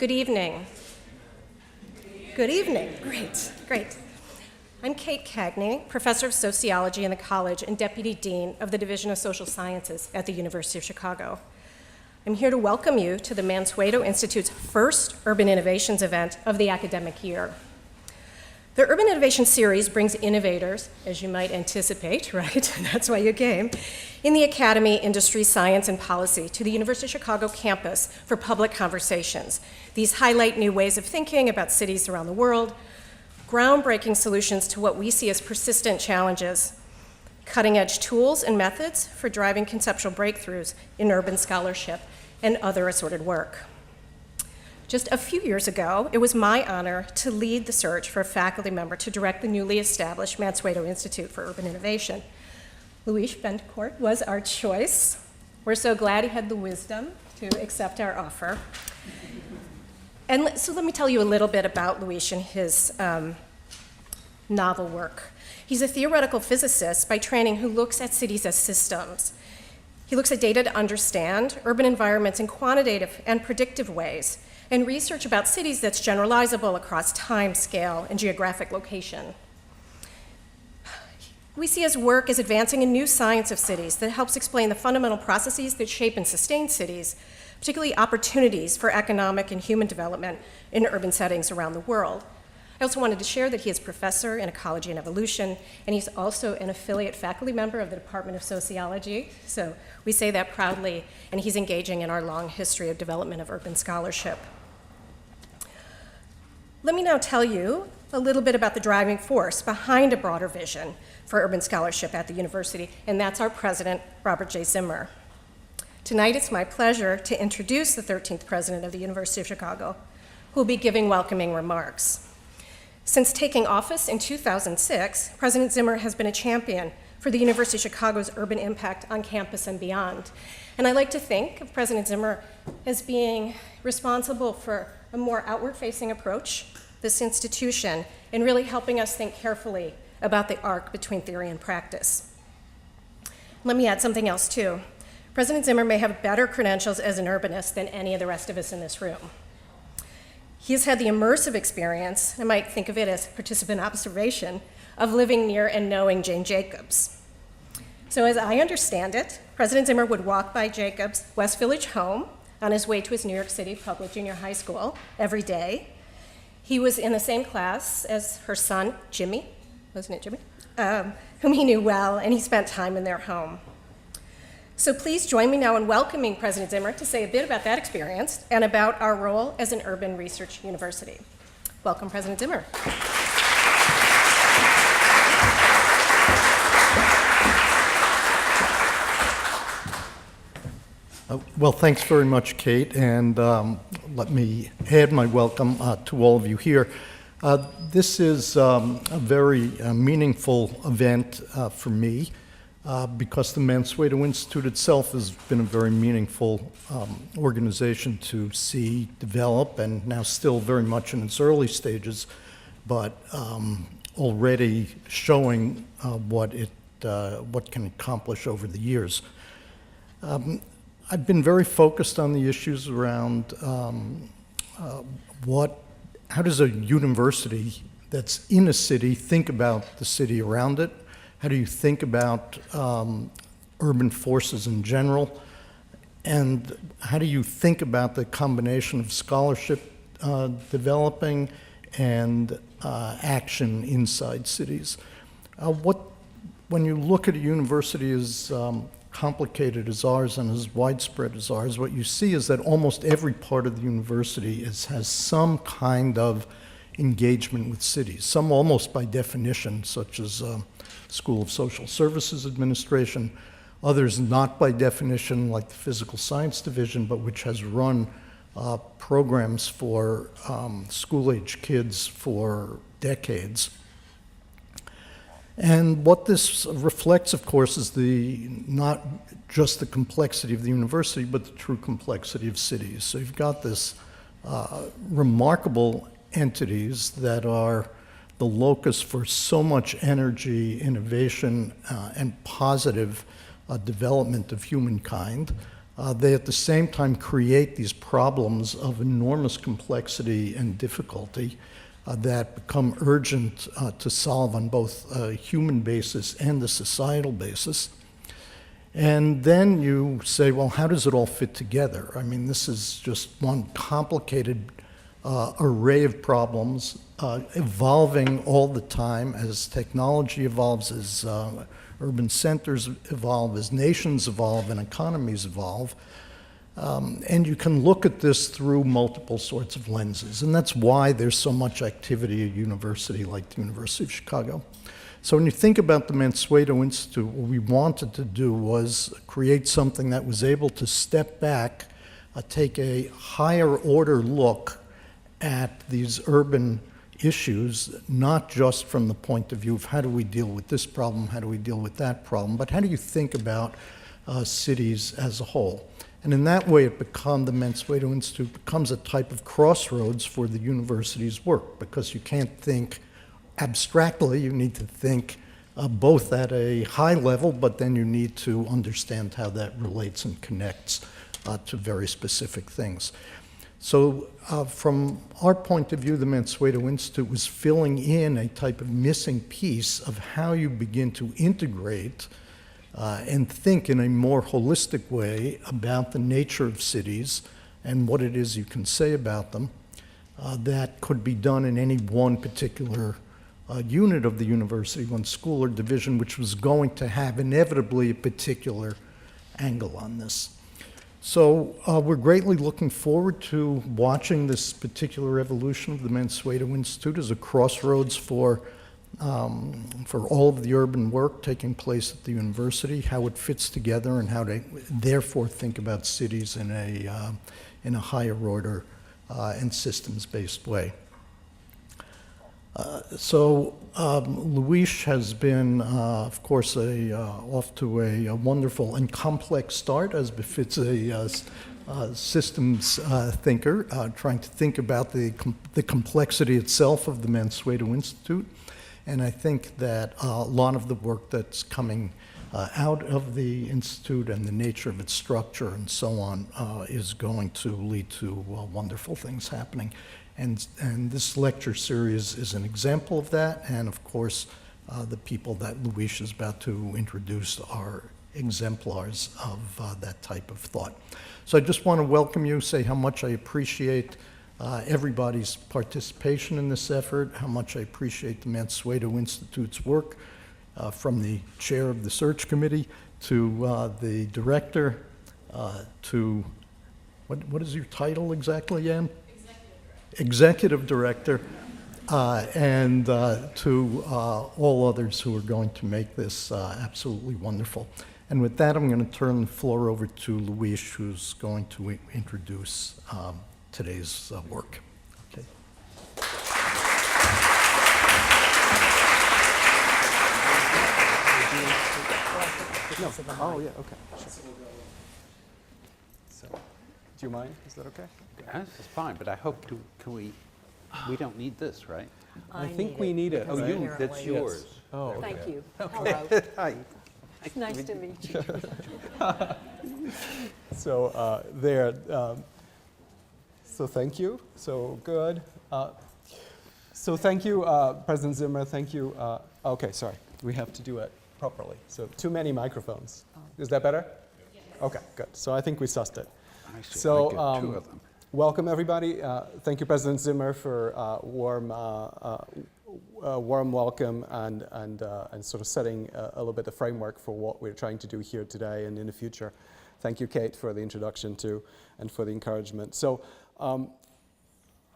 Good evening. Good evening. Great, great. I'm Kate Cagney, Professor of Sociology in the college and Deputy Dean of the Division of Social Sciences at the University of Chicago. I'm here to welcome you to the Mansueto Institute's first Urban Innovations event of the academic year. The Urban Innovation Series brings innovators, as you might anticipate, right? That's why you came, in the academy, industry, science, and policy to the University of Chicago campus for public conversations. These highlight new ways of thinking about cities around the world, groundbreaking solutions to what we see as persistent challenges, cutting-edge tools and methods for driving conceptual breakthroughs in urban scholarship and other assorted work. Just a few years ago, it was my honor to lead the search for a faculty member to direct the newly established Mansueto Institute for Urban Innovation. Luis Bettencourt was our choice. We're so glad he had the wisdom to accept our offer. And so let me tell you a little bit about Luis and his novel work. He's a theoretical physicist by training who looks at cities as systems. He looks at data to understand urban environments in quantitative and predictive ways, and research about cities that's generalizable across time, scale, and geographic location. We see his work as advancing a new science of cities that helps explain the fundamental processes that shape and sustain cities, particularly opportunities for economic and human development in urban settings around the world. I also wanted to share that he is professor in ecology and evolution, and he's also an affiliate faculty member of the Department of Sociology, so we say that proudly, and he's engaging in our long history of development of urban scholarship. Let me now tell you a little bit about the driving force behind a broader vision for urban scholarship at the university, and that's our president, Robert J. Zimmer. Tonight, it's my pleasure to introduce the 13th president of the University of Chicago, who will be giving welcoming remarks. Since taking office in 2006, President Zimmer has been a champion for the University of Chicago's urban impact on campus and beyond. And I like to think of President Zimmer as being responsible for a more outward-facing approach, this institution, and really helping us think carefully about the arc between theory and practice. Let me add something else, too. President Zimmer may have better credentials as an urbanist than any of the rest of us in this room. He has had the immersive experience, I might think of it as participant observation, of living near and knowing Jane Jacobs. So as I understand it, President Zimmer would walk by Jacobs' West Village home on his way to his New York City public junior high school every day. He was in the same class as her son, Jimmy, wasn't it Jimmy? Whom he knew well, and he spent time in their home. So please join me now in welcoming President Zimmer to say a bit about that experience and about our role as an urban research university. Welcome, President Zimmer. Well, thanks very much, Kate, and let me add my welcome to all of you here. This is a very meaningful event for me because the Mansueto Institute itself has been a very meaningful organization to see develop, and now still very much in its early stages, but already showing what can accomplish over the years. I've been very focused on the issues around how does a university that's in a city think about the city around it? How do you think about urban forces in general? And how do you think about the combination of scholarship developing and action inside cities? When you look at a university as complicated as ours and as widespread as ours, what you see is that almost every part of the university has some kind of engagement with cities, some almost by definition, such as School of Social Services Administration, others not by definition, like the Physical Science Division, but which has run programs for school-age kids for decades. And what this reflects, of course, is not just the complexity of the university, but the true complexity of cities. So you've got this remarkable entities that are the locus for so much energy, innovation, and positive development of humankind. they at the same time create these problems of enormous complexity and difficulty that become urgent to solve on both a human basis and a societal basis. And then you say, well, how does it all fit together? I mean, this is just one complicated array of problems evolving all the time as technology evolves, as urban centers evolve, as nations evolve, and economies evolve. And you can look at this through multiple sorts of lenses. And that's why there's so much activity at a university like the University of Chicago. So when you think about the Mansueto Institute, what we wanted to do was create something that was able to step back, take a higher order look at these urban issues, not just from the point of view of how do we deal with this problem, how do we deal with that problem, but how do you think about cities as a whole. And in that way, the Mansueto Institute becomes a type of crossroads for the university's work, because you can't think abstractly, you need to think both at a high level, but then you need to understand how that relates and connects to very specific things. So from our point of view, the Mansueto Institute was filling in a type of missing piece of how you begin to integrate and think in a more holistic way about the nature of cities and what it is you can say about them that could be done in any one particular unit of the university, one school or division, which was going to have inevitably a particular angle on this. So we're greatly looking forward to watching this particular evolution of the Mansueto Institute as a crossroads for all of the urban work taking place at the university, how it fits together, and how to therefore think about cities in a higher order and systems-based way. So Luis has been, of course, off to a wonderful and complex start, as befits a systems thinker, trying to think about the complexity itself of the Mansueto Institute. And I think that a lot of the work that's coming out of the Institute and the nature of its structure and so on is going to lead to wonderful things happening. And this lecture series is an example of that, and of course, the people that Luis is about to introduce are exemplars of that type of thought. So I just want to welcome you, say how much I appreciate everybody's participation in this effort, how much I appreciate the Mansueto Institute's work, from the chair of the search committee to the director, to, what is your title exactly, Jan? Executive Director, and to all others who are going to make this absolutely wonderful. And with that, I'm going to turn the floor over to Luis, who's going to introduce today's work. Okay. No. Oh, yeah, okay. Sure. So, do you mind? Is that okay? Yeah, this is fine, but I hope we don't need this, right? I think we need it. Oh, you, that's yours. Yes. Oh, okay. Thank you. Okay. Hello. Hi. It's nice to meet you. So so thank you. So good. So thank you, President Zimmer. Thank you. Okay, sorry. We have to do it properly. So too many microphones. Is that better? Yes. Okay, good. So I think we sussed it. I see. So I get two of them. welcome everybody. Thank you, President Zimmer, for warm welcome and sort of setting a little bit the framework for what we're trying to do here today and in the future. Thank you, Kate, for the introduction too, and for the encouragement. So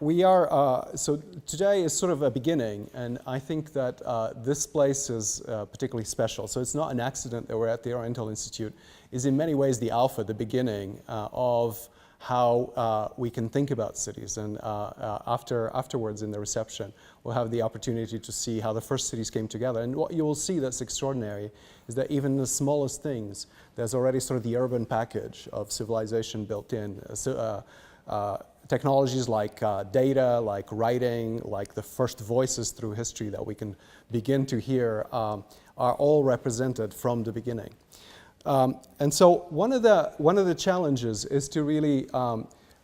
so today is sort of a beginning, and I think that this place is particularly special. So it's not an accident that we're at the Oriental Institute. It's in many ways the alpha, the beginning of how we can think about cities. And afterwards in the reception, we'll have the opportunity to see how the first cities came together. And what you will see that's extraordinary is that even the smallest things, there's already sort of the urban package of civilization built in. Technologies like data, like writing, like the first voices through history that we can begin to hear are all represented from the beginning. And so one of the challenges is to really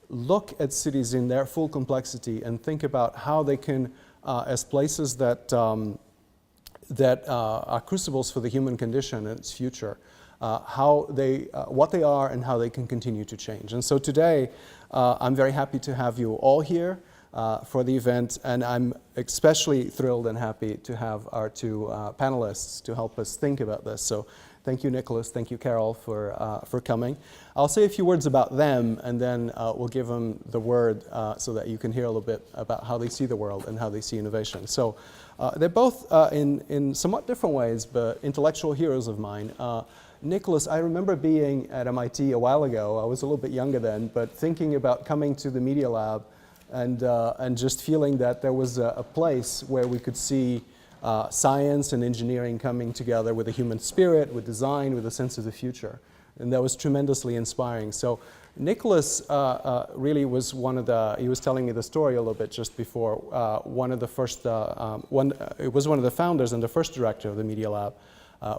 look at cities in their full complexity and think about how they can, as places that are crucibles for the human condition and its future, what they are and how they can continue to change. And so today, I'm very happy to have you all here for the event, and I'm especially thrilled and happy to have our two panelists to help us think about this. So thank you, Nicholas. Thank you, Carol, for coming. I'll say a few words about them, and then we'll give them the word so that you can hear a little bit about how they see the world and how they see innovation. So they're both, in somewhat different ways, but intellectual heroes of mine. Nicholas, I remember being at MIT a while ago. I was a little bit younger then, but thinking about coming to the Media Lab and just feeling that there was a place where we could see science and engineering coming together with a human spirit, with design, with a sense of the future. And that was tremendously inspiring. So Nicholas really was he was telling me the story a little bit just before, one of the first, it was one of the founders and the first director of the Media Lab,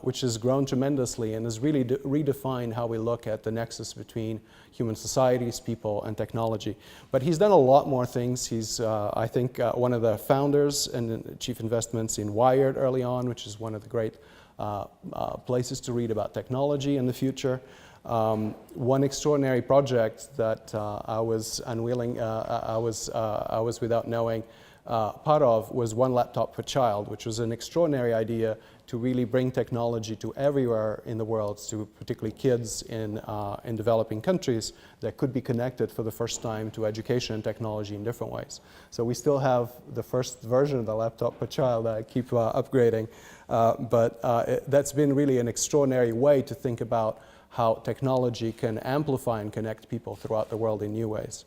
which has grown tremendously and has really redefined how we look at the nexus between human societies, people, and technology. But he's done a lot more things. He's, I think, one of the founders and chief investments in Wired early on, which is one of the great places to read about technology in the future. One extraordinary project that I was unwilling, I was without knowing part of was One Laptop Per Child, which was an extraordinary idea to really bring technology to everywhere in the world, to particularly kids in developing countries that could be connected for the first time to education and technology in different ways. So we still have the first version of the Laptop Per Child that I keep upgrading, but that's been really an extraordinary way to think about how technology can amplify and connect people throughout the world in new ways.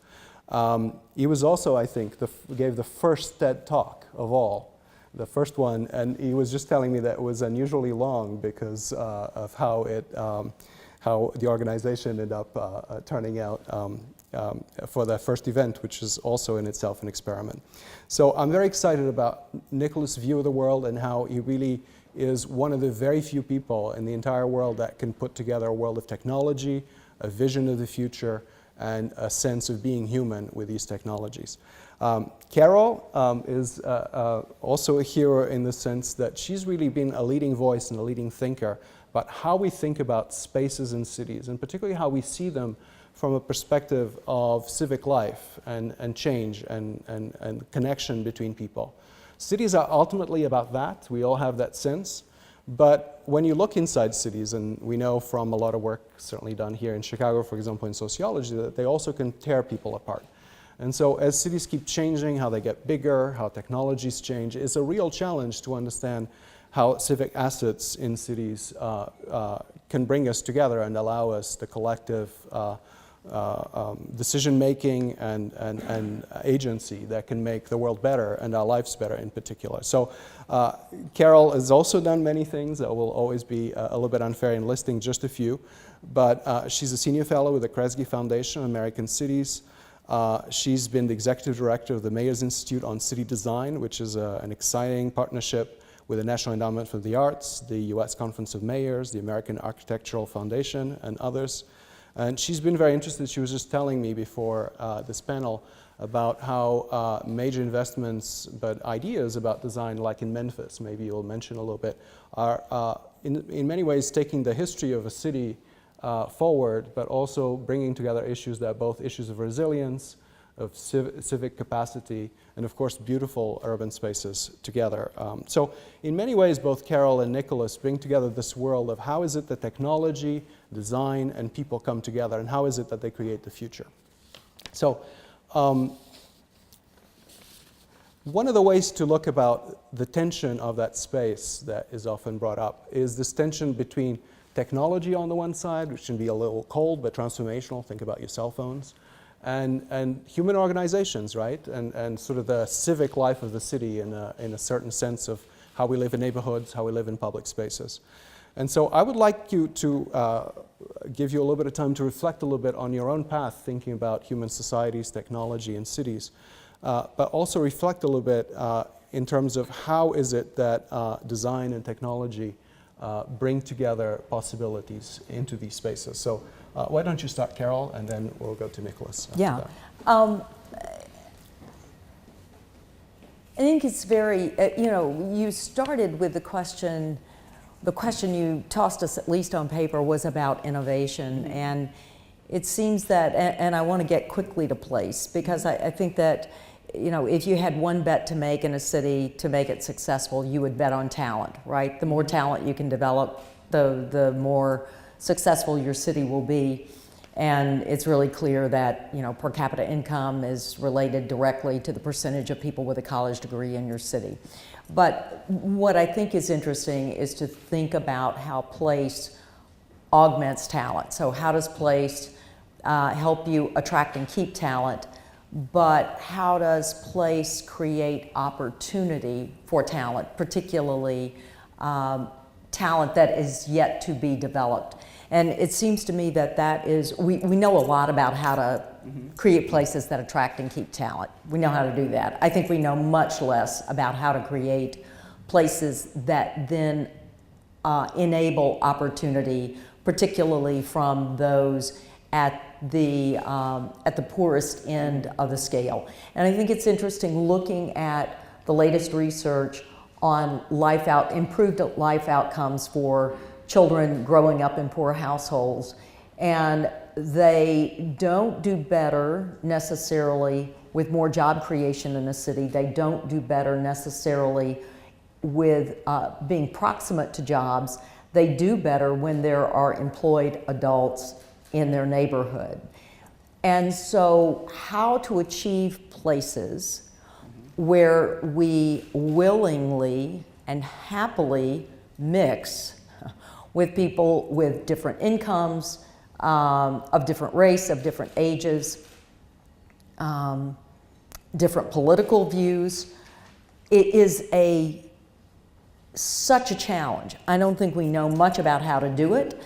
He was also, I think, gave the first TED Talk of all, the first one, and he was just telling me that it was unusually long because of how the organization ended up turning out for that first event, which is also in itself an experiment. So I'm very excited about Nicholas' view of the world and how he really is one of the very few people in the entire world that can put together a world of technology, a vision of the future, and a sense of being human with these technologies. Carol is also a hero in the sense that she's really been a leading voice and a leading thinker about how we think about spaces and cities, and particularly how we see them from a perspective of civic life and change and connection between people. Cities are ultimately about that. We all have that sense. But when you look inside cities, and we know from a lot of work certainly done here in Chicago, for example, in sociology, that they also can tear people apart. And so as cities keep changing, how they get bigger, how technologies change, it's a real challenge to understand how civic assets in cities can bring us together and allow us the collective decision-making and agency that can make the world better and our lives better in particular. So Carol has also done many things that will always be a little bit unfair in listing just a few, but she's a senior fellow with the Kresge Foundation on American Cities. She's been the executive director of the Mayor's Institute on City Design, which is an exciting partnership with the National Endowment for the Arts, the U.S. Conference of Mayors, the American Architectural Foundation, and others. And she's been very interested. She was just telling me before this panel about how major investments, but ideas about design, like in Memphis, maybe you'll mention a little bit, are in many ways taking the history of a city forward, but also bringing together issues that are both issues of resilience, of civic capacity, and of course beautiful urban spaces together. So in many ways, both Carol and Nicholas bring together this world of how is it that technology, design, and people come together, and how is it that they create the future. So one of the ways to look about the tension of that space that is often brought up is this tension between technology on the one side, which can be a little cold but transformational, think about your cell phones, and human organizations, right? And sort of the civic life of the city in a certain sense of how we live in neighborhoods, how we live in public spaces. And so I would like you to give you a little bit of time to reflect a little bit on your own path, thinking about human societies, technology, and cities, but also reflect a little bit in terms of how is it that design and technology bring together possibilities into these spaces. So why don't you start, Carol, and then we'll go to Nicholas after Yeah. that. I think it's very, you started with the question you tossed us at least on paper was about innovation. And it seems that, and I want to get quickly to place, because I think that, if you had one bet to make in a city to make it successful, you would bet on talent, right? The more talent you can develop, the more successful your city will be. And it's really clear that, per capita income is related directly to the percentage of people with a college degree in your city. But what I think is interesting is to think about how place augments talent. So how does place help you attract and keep talent? But how does place create opportunity for talent, particularly talent that is yet to be developed? And it seems to me that is, we know a lot about how to create places that attract and keep talent. We know how to do that. I think we know much less about how to create places that then enable opportunity, particularly from those at the poorest end of the scale. And I think it's interesting looking at the latest research on improved life outcomes for children growing up in poor households. And they don't do better necessarily with more job creation in the city. They don't do better necessarily with being proximate to jobs. They do better when there are employed adults in their neighborhood. And so how to achieve places where we willingly and happily mix with people with different incomes, of different race, of different ages, different political views. It is such a challenge. I don't think we know much about how to do it.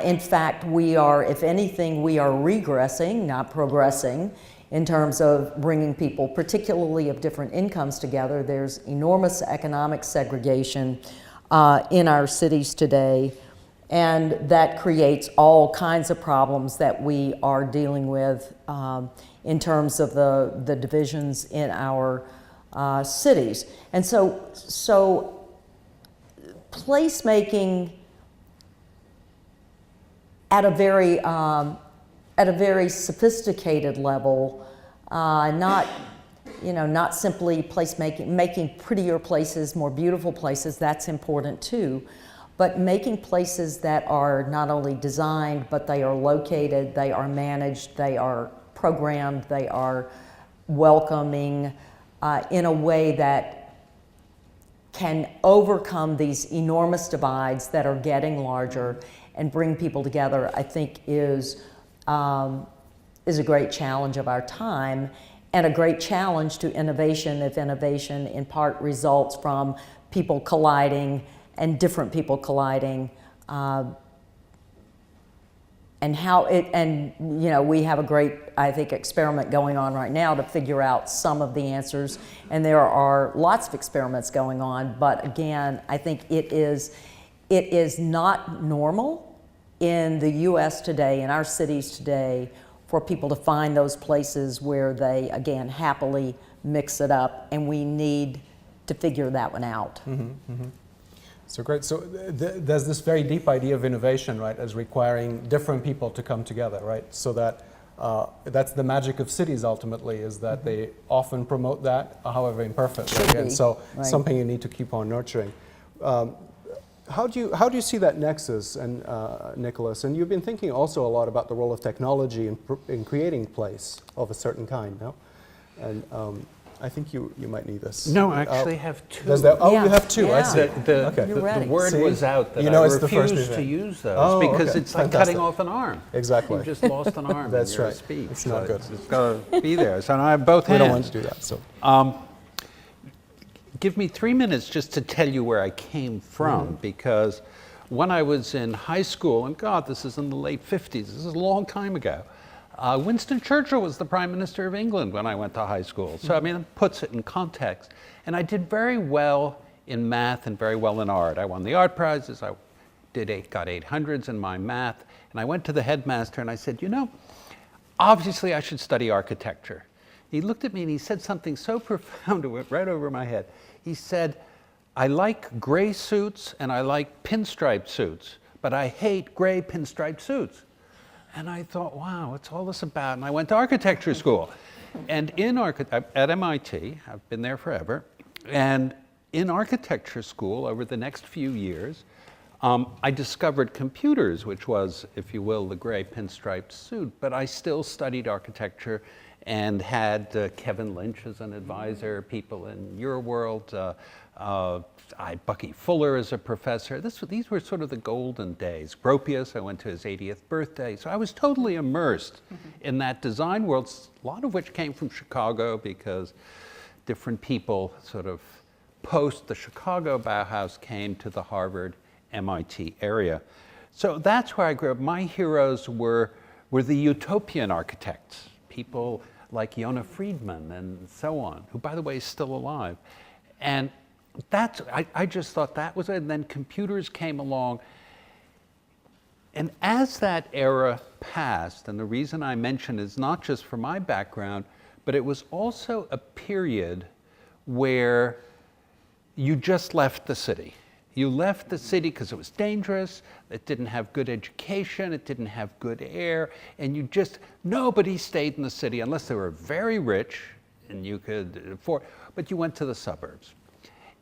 In fact, we are, if anything, we are regressing, not progressing, in terms of bringing people, particularly of different incomes, together. There's enormous economic segregation in our cities today, and that creates all kinds of problems that we are dealing with in terms of the divisions in our cities. And so placemaking at a very sophisticated level, not simply placemaking, making prettier places, more beautiful places. That's important too, but making places that are not only designed, but they are located, they are managed, they are programmed, they are welcoming in a way that can overcome these enormous divides that are getting larger and bring people together, I think is a great challenge of our time, and a great challenge to innovation if innovation in part results from people colliding and different people colliding, and we have a great, I think, experiment going on right now to figure out some of the answers, and there are lots of experiments going on, but again, I think it is not normal in the US today, in our cities today, for people to find those places where they, again, happily mix it up, and we need to figure that one out. So great. So there's this very deep idea of innovation, right, as requiring different people to come together, right? So that that's the magic of cities ultimately, is that they often promote that, however imperfectly. And so something you need to keep on nurturing. How do you see that nexus, and Nicholas? And you've been thinking also a lot about the role of technology in creating place of a certain kind, no? And I think you might need this. No, I actually have two. You have two. Yeah. I see. The word was out that I it's refused to use those because it's like cutting off an arm. Exactly. You just lost an arm That's in your right. speech. It's not good. It's got to be there. So now I have both hands. We don't want to do that. So. Give me 3 minutes just to tell you where I came from, because when I was in high school, and God, this is in the late 50s, this is a long time ago, Winston Churchill was the Prime Minister of England when I went to high school. So, I mean, it puts it in context. And I did very well in math and very well in art. I won the art prizes. I got 800s in my math, and I went to the headmaster and I said, you know, obviously I should study architecture. He looked at me and he said something so profound, it went right over my head. He said, I like gray suits and I like pinstripe suits, but I hate gray pinstripe suits. And I thought, wow, what's all this about? And I went to architecture school. And at MIT, I've been there forever, and in architecture school over the next few years, I discovered computers, which was, if you will, the gray pinstriped suit, but I still studied architecture and had Kevin Lynch as an advisor, people in your world, Bucky Fuller as a professor. These were sort of the golden days. Gropius, I went to his 80th birthday. So I was totally immersed in that design world, a lot of which came from Chicago because different people sort of post the Chicago Bauhaus came to the Harvard MIT area. So that's where I grew up. My heroes were the utopian architects, people like Yona Friedman and so on, who, by the way, is still alive. And I just thought that was it. And then computers came along. And as that era passed, and the reason I mention is not just for my background, but it was also a period where you just left the city. You left the city because it was dangerous, it didn't have good education, it didn't have good air, and nobody stayed in the city unless they were very rich and you could afford, but you went to the suburbs.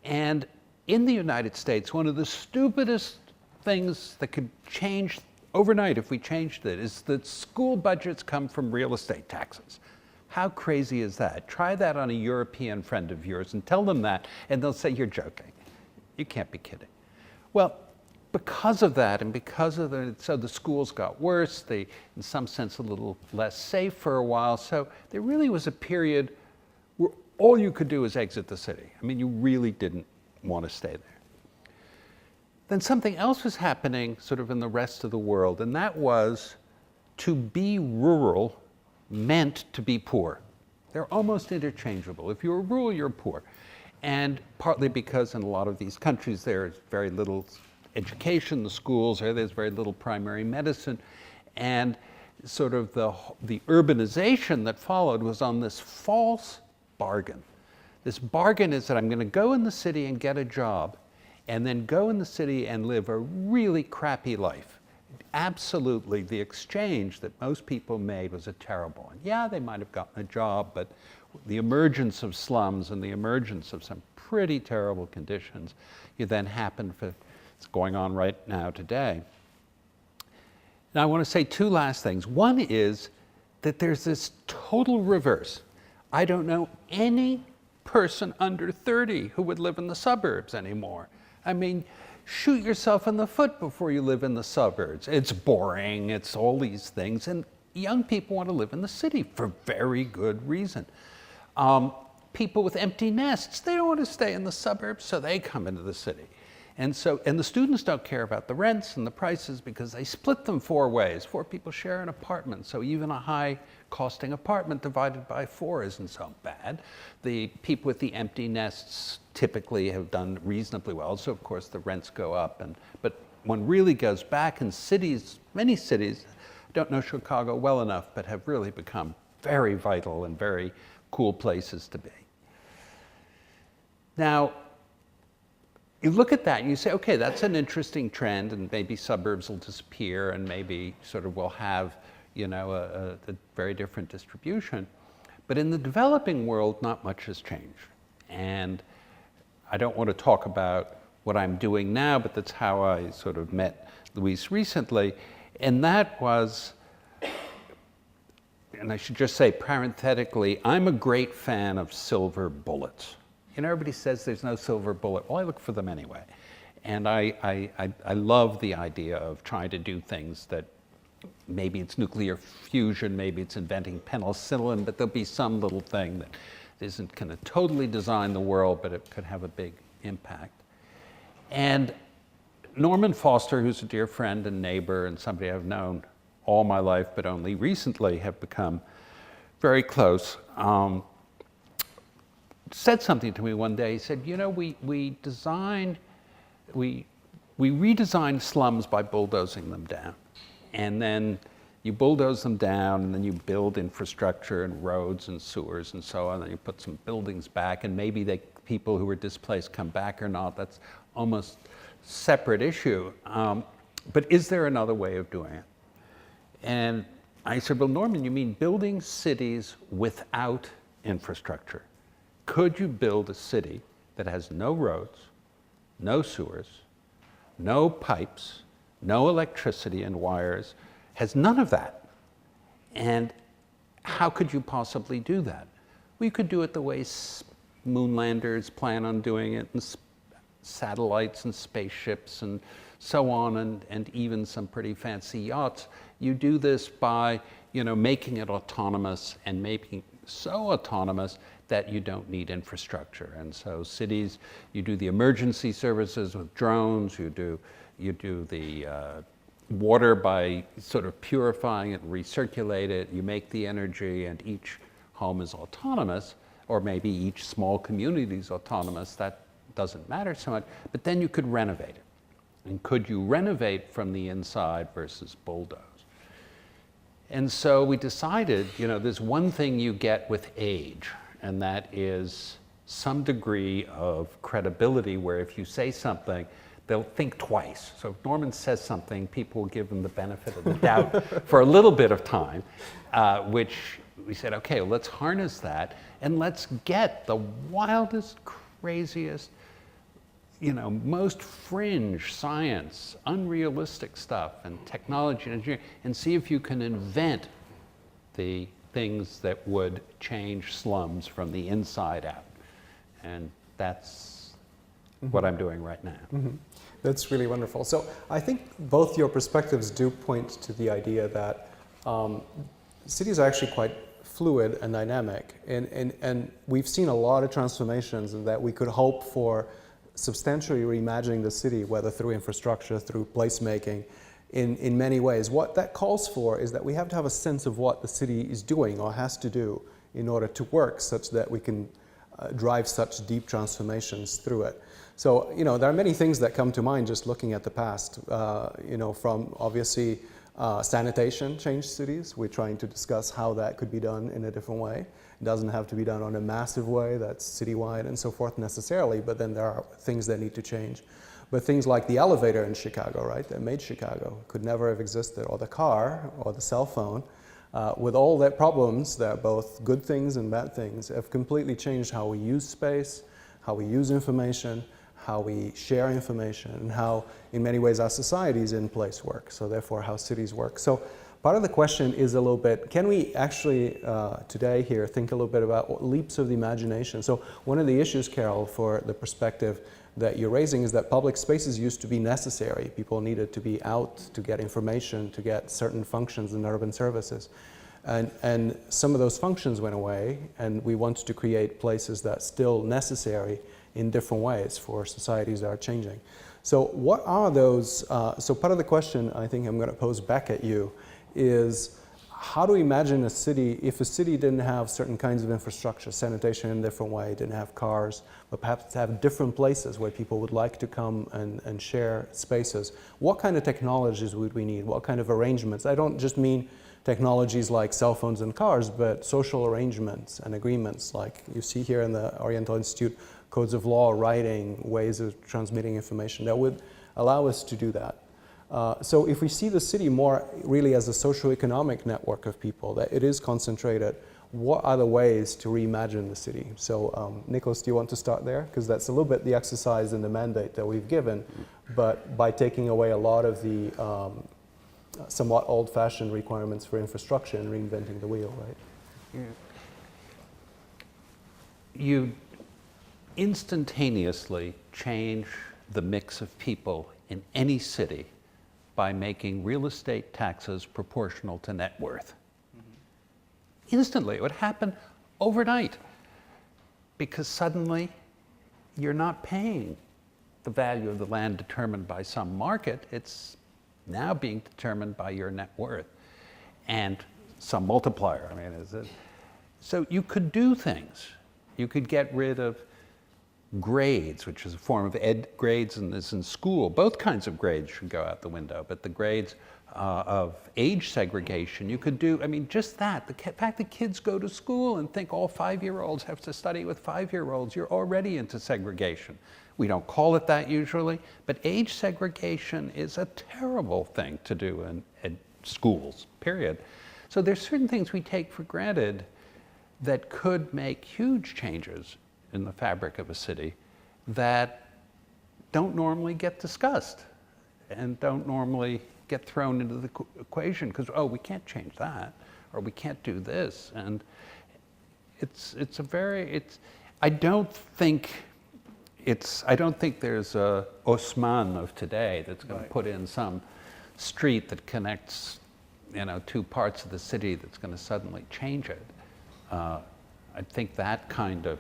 And in the United States, one of the stupidest things that could change overnight if we changed it is that school budgets come from real estate taxes. How crazy is that? Try that on a European friend of yours and tell them that, and they'll say, you're joking. You can't be kidding. Well, because of that, and so the schools got worse, in some sense a little less safe for a while, so there really was a period where all you could do was exit the city. I mean, you really didn't want to stay there. Then something else was happening sort of in the rest of the world, and that was to be rural meant to be poor. They're almost interchangeable. If you're rural, you're poor. And partly because in a lot of these countries there's very little education, the schools, there's very little primary medicine, and sort of the urbanization that followed was on this false bargain. This bargain is that I'm going to go in the city and get a job, and then go in the city and live a really crappy life. Absolutely, the exchange that most people made was a terrible one. Yeah, they might have gotten a job, but the emergence of slums and the emergence of some pretty terrible conditions, it's going on right now today. Now I want to say two last things. One is that there's this total reverse. I don't know any person under 30 who would live in the suburbs anymore. I mean, shoot yourself in the foot before you live in the suburbs. It's boring, it's all these things, and young people want to live in the city for very good reason. People with empty nests, they don't want to stay in the suburbs, so they come into the city. And the students don't care about the rents and the prices because they split them 4 ways. 4 people share an apartment, so even a high-costing apartment divided by 4 isn't so bad. The people with the empty nests typically have done reasonably well, so of course the rents go up. But one really goes back in cities, many cities, I don't know Chicago well enough, but have really become very vital and very cool places to be. Now, you look at that and you say, okay, that's an interesting trend, and maybe suburbs will disappear, and maybe sort of we'll have, a very different distribution. But in the developing world, not much has changed. And I don't want to talk about what I'm doing now, but that's how I sort of met Luis recently. And that was, and I should just say parenthetically, I'm a great fan of silver bullets. Everybody says there's no silver bullet. Well, I look for them anyway. And I love the idea of trying to do things that maybe it's nuclear fusion, maybe it's inventing penicillin, but there'll be some little thing that isn't going to totally design the world, but it could have a big impact. And Norman Foster, who's a dear friend and neighbor and somebody I've known all my life, but only recently have become very close, said something to me one day. He said, we we redesigned slums by bulldozing them down. And then you bulldoze them down, and then you build infrastructure and roads and sewers and so on, and you put some buildings back, and maybe the people who were displaced come back or not. That's almost separate issue. But is there another way of doing it? And I said, well, Norman, you mean building cities without infrastructure? Could you build a city that has no roads, no sewers, no pipes, no electricity and wires, has none of that? And how could you possibly do that? Well, you could do it the way moonlanders plan on doing it, and satellites and spaceships and so on, and even some pretty fancy yachts. You do this by, making it autonomous and making it so autonomous that you don't need infrastructure. And so cities, you do the emergency services with drones, you do the water by sort of purifying it and recirculate it, you make the energy, and each home is autonomous, or maybe each small community is autonomous. That doesn't matter so much, but then you could renovate it. And could you renovate from the inside versus bulldoze? And so we decided, there's one thing you get with age, and that is some degree of credibility, where if you say something, they'll think twice. So if Norman says something, people will give him the benefit of the doubt for a little bit of time, which we said, okay, well, let's harness that, and let's get the wildest, craziest, most fringe science, unrealistic stuff, and technology and engineering, and see if you can invent the things that would change slums from the inside out. And that's what I'm doing right now. Mm-hmm. That's really wonderful. So I think both your perspectives do point to the idea that cities are actually quite fluid and dynamic. And we've seen a lot of transformations, and that we could hope for substantially reimagining the city, whether through infrastructure, through placemaking, in many ways. What that calls for is that we have to have a sense of what the city is doing or has to do in order to work, such that we can drive such deep transformations through it. So, there are many things that come to mind just looking at the past, from obviously sanitation changed cities. We're trying to discuss how that could be done in a different way. It doesn't have to be done on a massive way that's citywide and so forth necessarily, but then there are things that need to change. But things like the elevator in Chicago, right, that made Chicago, could never have existed, or the car, or the cell phone, with all their problems, that are both good things and bad things, have completely changed how we use space, how we use information, how we share information, and how, in many ways, our societies in place work, so therefore how cities work. So part of the question is a little bit, can we actually today here think a little bit about leaps of the imagination? So one of the issues, Carol, for the perspective that you're raising is that public spaces used to be necessary. People needed to be out to get information, to get certain functions in urban services. And some of those functions went away, and we want to create places that are still necessary in different ways for societies that are changing. So what are those, so part of the question I think I'm going to pose back at you is, how do we imagine a city, if a city didn't have certain kinds of infrastructure, sanitation in a different way, didn't have cars, but perhaps have different places where people would like to come and share spaces, what kind of technologies would we need? What kind of arrangements? I don't just mean technologies like cell phones and cars, but social arrangements and agreements like you see here in the Oriental Institute, codes of law, writing, ways of transmitting information that would allow us to do that. So if we see the city more really as a socio-economic network of people, that it is concentrated, what are the ways to reimagine the city? So Nicholas, do you want to start there? Because that's a little bit the exercise and the mandate that we've given, but by taking away a lot of the somewhat old-fashioned requirements for infrastructure and reinventing the wheel, right? Yeah. You instantaneously change the mix of people in any city by making real estate taxes proportional to net worth. Mm-hmm. Instantly, it would happen overnight, because suddenly you're not paying the value of the land determined by some market. It's now being determined by your net worth and some multiplier. I mean, so you could do things. You could get rid of grades, which is a form of grades in school. Both kinds of grades should go out the window, but the grades of age segregation, you could do, I mean, just that. The fact that kids go to school and think all 5-year-olds have to study with 5-year-olds, you're already into segregation. We don't call it that usually, but age segregation is a terrible thing to do in schools, period. So there's certain things we take for granted that could make huge changes in the fabric of a city that don't normally get discussed and don't normally get thrown into the equation because, oh, we can't change that, or we can't do this. And I don't think there's a Osman of today that's going to put in some street that connects, two parts of the city that's going to suddenly change it. I think that kind of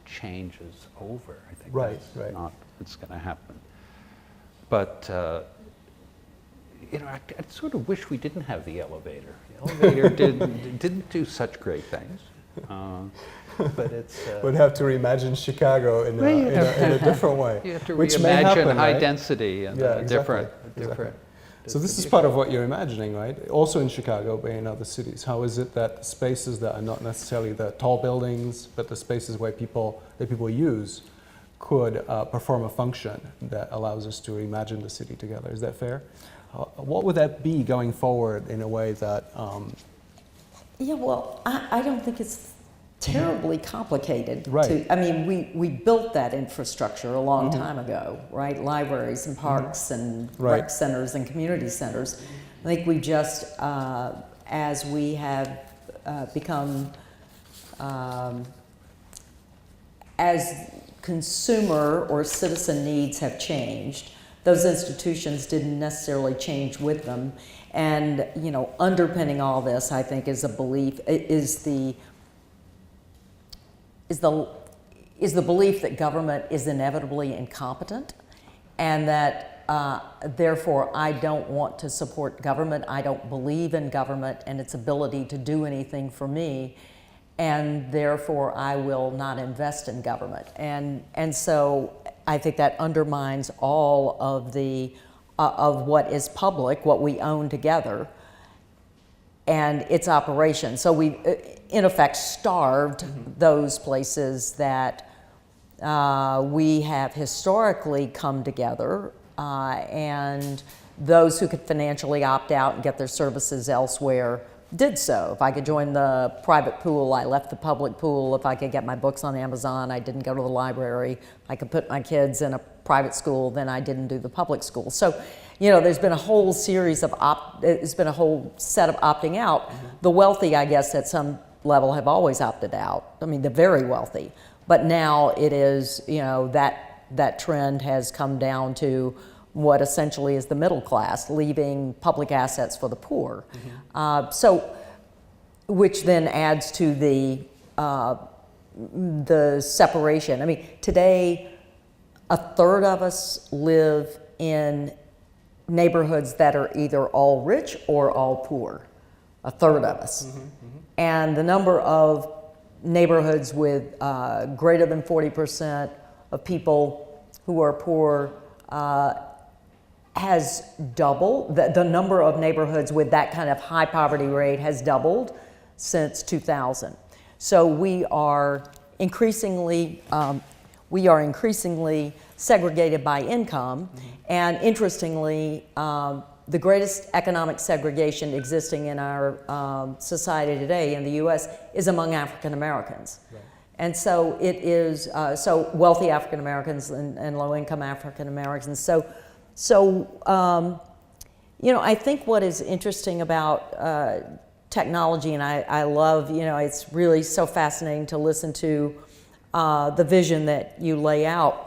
change is over. I think that's not what's going to happen. But I sort of wish we didn't have the elevator. The elevator didn't do such great things. But it's would have to reimagine Chicago in a different way. You have to which may happen, reimagine high right? density and different. So this is part of what you're imagining, right? Also in Chicago, but in other cities. How is it that spaces that are not necessarily the tall buildings, but the spaces where people use, could perform a function that allows us to reimagine the city together? Is that fair? What would that be going forward in a way that? Yeah, well, I don't think it's terribly complicated. Right. We built that infrastructure a long time ago, right? Libraries and parks and rec centers and community centers. I think we just, as we have become, as consumer or citizen needs have changed, those institutions didn't necessarily change with them. And, underpinning all this, I think, is a belief, is the belief that government is inevitably incompetent, and that therefore I don't want to support government. I don't believe in government and its ability to do anything for me, and therefore I will not invest in government. And so I think that undermines all of the of what is public, what we own together, and its operation. So we, in effect, starved those places that we have historically come together, and those who could financially opt out and get their services elsewhere did so. If I could join the private pool, I left the public pool. If I could get my books on Amazon, I didn't go to the library. If I could put my kids in a private school, then I didn't do the public school. So, there's been a whole series of there's been a whole set of opting out. The wealthy, I guess, at some level have always opted out. I mean, the very wealthy. But now it is, that trend has come down to what essentially is the middle class, leaving public assets for the poor. So, which then adds to the separation. I mean, today, a third of us live in neighborhoods that are either all rich or all poor. A third of us. And the number of neighborhoods with greater than 40% of people who are poor has doubled. The number of neighborhoods with that kind of high poverty rate has doubled since 2000. So we are increasingly segregated by income, and interestingly, the greatest economic segregation existing in our society today in the U.S. is among African Americans. And so it is, so wealthy African Americans and low-income African Americans. So I think what is interesting about technology, and I love, it's really so fascinating to listen to the vision that you lay out.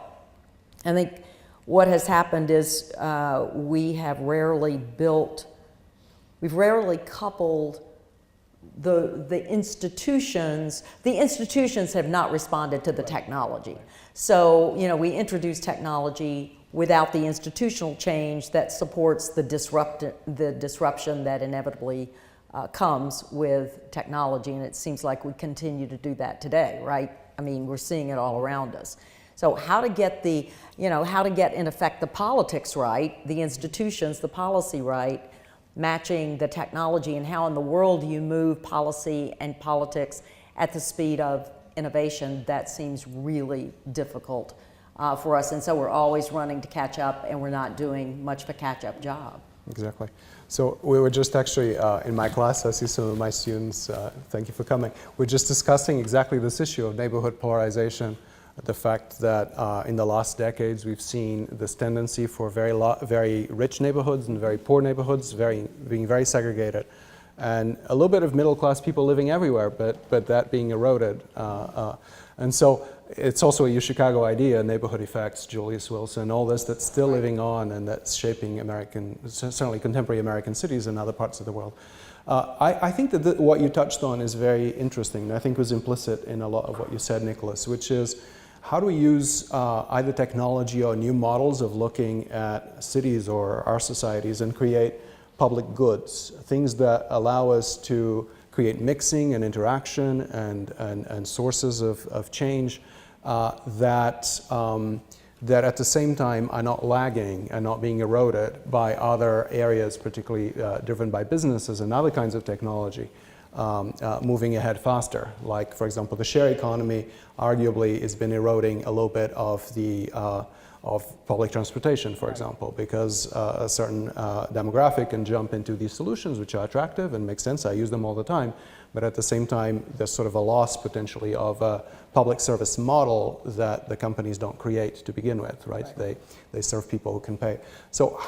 I think what has happened is we've rarely coupled the institutions. The institutions have not responded to the technology. So, we introduce technology without the institutional change that supports the disruption that inevitably comes with technology, and it seems like we continue to do that today, right? I mean, we're seeing it all around us. So how to get the, how to get in effect the politics right, the institutions, the policy right, matching the technology, and how in the world you move policy and politics at the speed of innovation, that seems really difficult for us. And so we're always running to catch up, and we're not doing much of a catch-up job. Exactly. So we were just actually, in my class, I see some of my students, thank you for coming, we're just discussing exactly this issue of neighborhood polarization, the fact that in the last decades we've seen this tendency for very rich neighborhoods and very poor neighborhoods being very segregated, and a little bit of middle-class people living everywhere, but that being eroded. And so it's also a UChicago idea, neighborhood effects, Julius Wilson, all this that's still living on and that's shaping certainly contemporary American cities and other parts of the world. I think that what you touched on is very interesting, and I think was implicit in a lot of what you said, Nicholas, which is how do we use either technology or new models of looking at cities or our societies and create public goods, things that allow us to create mixing and interaction and sources of change that at the same time are not lagging and not being eroded by other areas, particularly driven by businesses and other kinds of technology moving ahead faster. Like, for example, the share economy arguably has been eroding a little bit of the of public transportation, for example, because a certain demographic can jump into these solutions which are attractive and make sense. I use them all the time. But at the same time, there's sort of a loss potentially of a public service model that the companies don't create to begin with, right? They serve people who can pay. So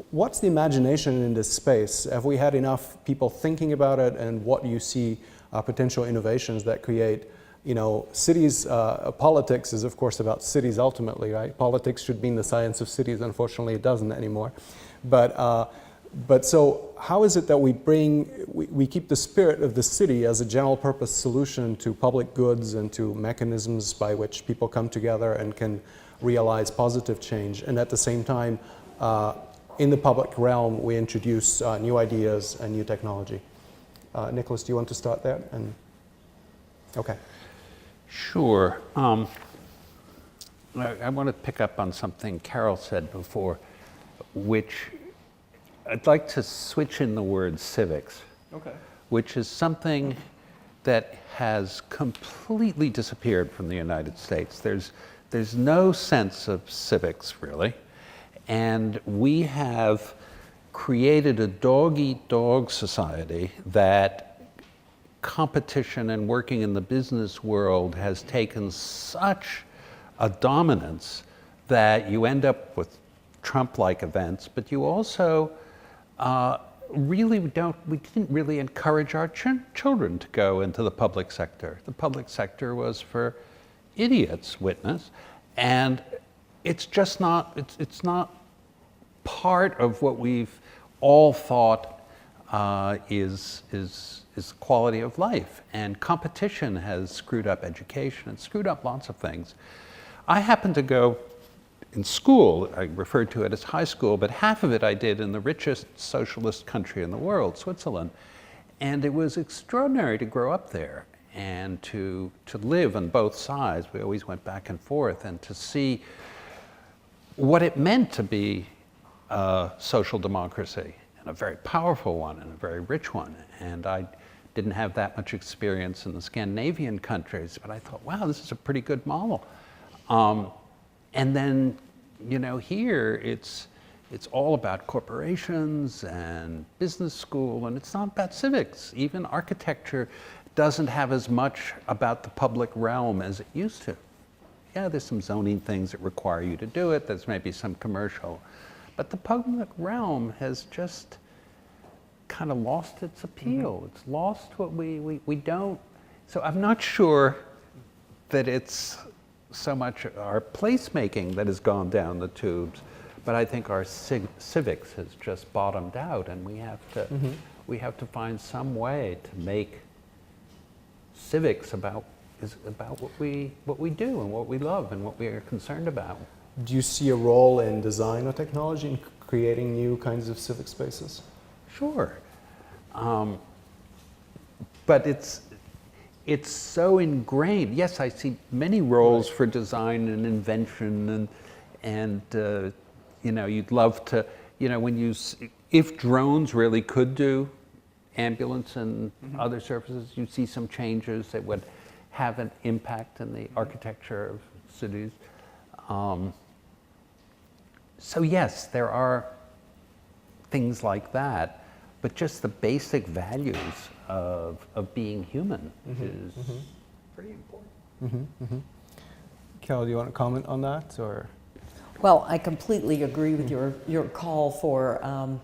what's the imagination in this space? Have we had enough people thinking about it, and what do you see potential innovations that create, cities, politics is of course about cities ultimately, right? Politics should mean the science of cities. Unfortunately, it doesn't anymore. But so how is it that we keep the spirit of the city as a general purpose solution to public goods and to mechanisms by which people come together and can realize positive change, and at the same time, in the public realm, we introduce new ideas and new technology? Nicholas, do you want to start there? Okay. Sure. I want to pick up on something Carol said before, which I'd like to switch in the word civics, which is something that has completely disappeared from the United States. There's no sense of civics, really, and we have created a dog-eat-dog society that competition and working in the business world has taken such a dominance that you end up with Trump-like events, but you also we didn't really encourage our children to go into the public sector. The public sector was for idiots, witness, and it's just not, it's not part of what we've all thought is quality of life. And competition has screwed up education, it's screwed up lots of things. I happened to go in school, I referred to it as high school, but half of it I did in the richest socialist country in the world, Switzerland. And it was extraordinary to grow up there and to live on both sides. We always went back and forth, and to see what it meant to be a social democracy, and a very powerful one and a very rich one. And I didn't have that much experience in the Scandinavian countries, but I thought, wow, this is a pretty good model. And then, here it's all about corporations and business school, and it's not about civics. Even architecture doesn't have as much about the public realm as it used to. Yeah, there's some zoning things that require you to do it. There's maybe some commercial. But the public realm has just kind of lost its appeal. Mm-hmm. It's lost what we don't. So I'm not sure that it's so much our placemaking that has gone down the tubes, but I think our civics has just bottomed out, and we have to find some way to make civics about what we do and what we love and what we are concerned about. Do you see a role in design or technology in creating new kinds of civic spaces? Sure, but it's so ingrained. Yes, I see many roles for design and invention, and you know, you'd love to, you know, when you, if drones really could do ambulance and other services, you see some changes that would have an impact in the architecture of cities. So yes, there are things like that, but just the basic values of being human is pretty important. Carol, do you want to comment on that, or? Well, I completely agree with your call for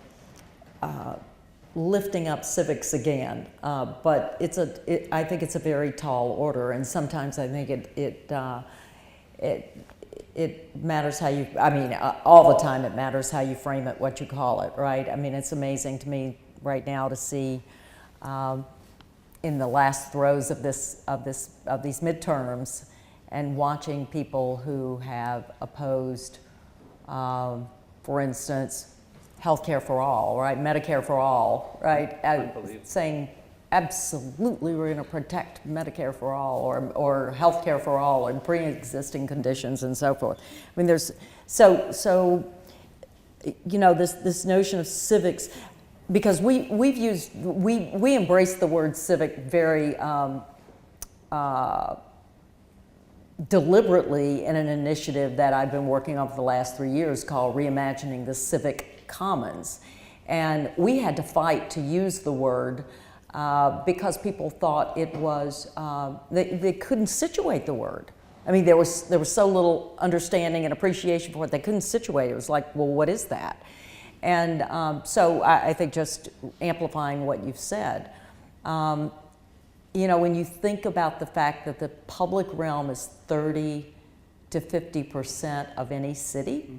lifting up civics again, but I think it's a very tall order, and sometimes I think it matters how you, I mean, all the time it matters how you frame it, what you call it, right? I mean, it's amazing to me right now to see in the last throes of these midterms and watching people who have opposed, for instance, healthcare for all, right? Medicare for all, right? Saying absolutely we're going to protect Medicare for all, or healthcare for all, and pre-existing conditions and so forth. I mean, there's so you know, this notion of civics, because we embrace the word civic very deliberately in an initiative that I've been working on for the last 3 years called Reimagining the Civic Commons. And we had to fight to use the word because people thought it was, they couldn't situate the word. I mean, there was so little understanding and appreciation for what they couldn't situate. It was like, well, what is that? And so I think just amplifying what you've said, you know, when you think about the fact that the public realm is 30 to 50% of any city,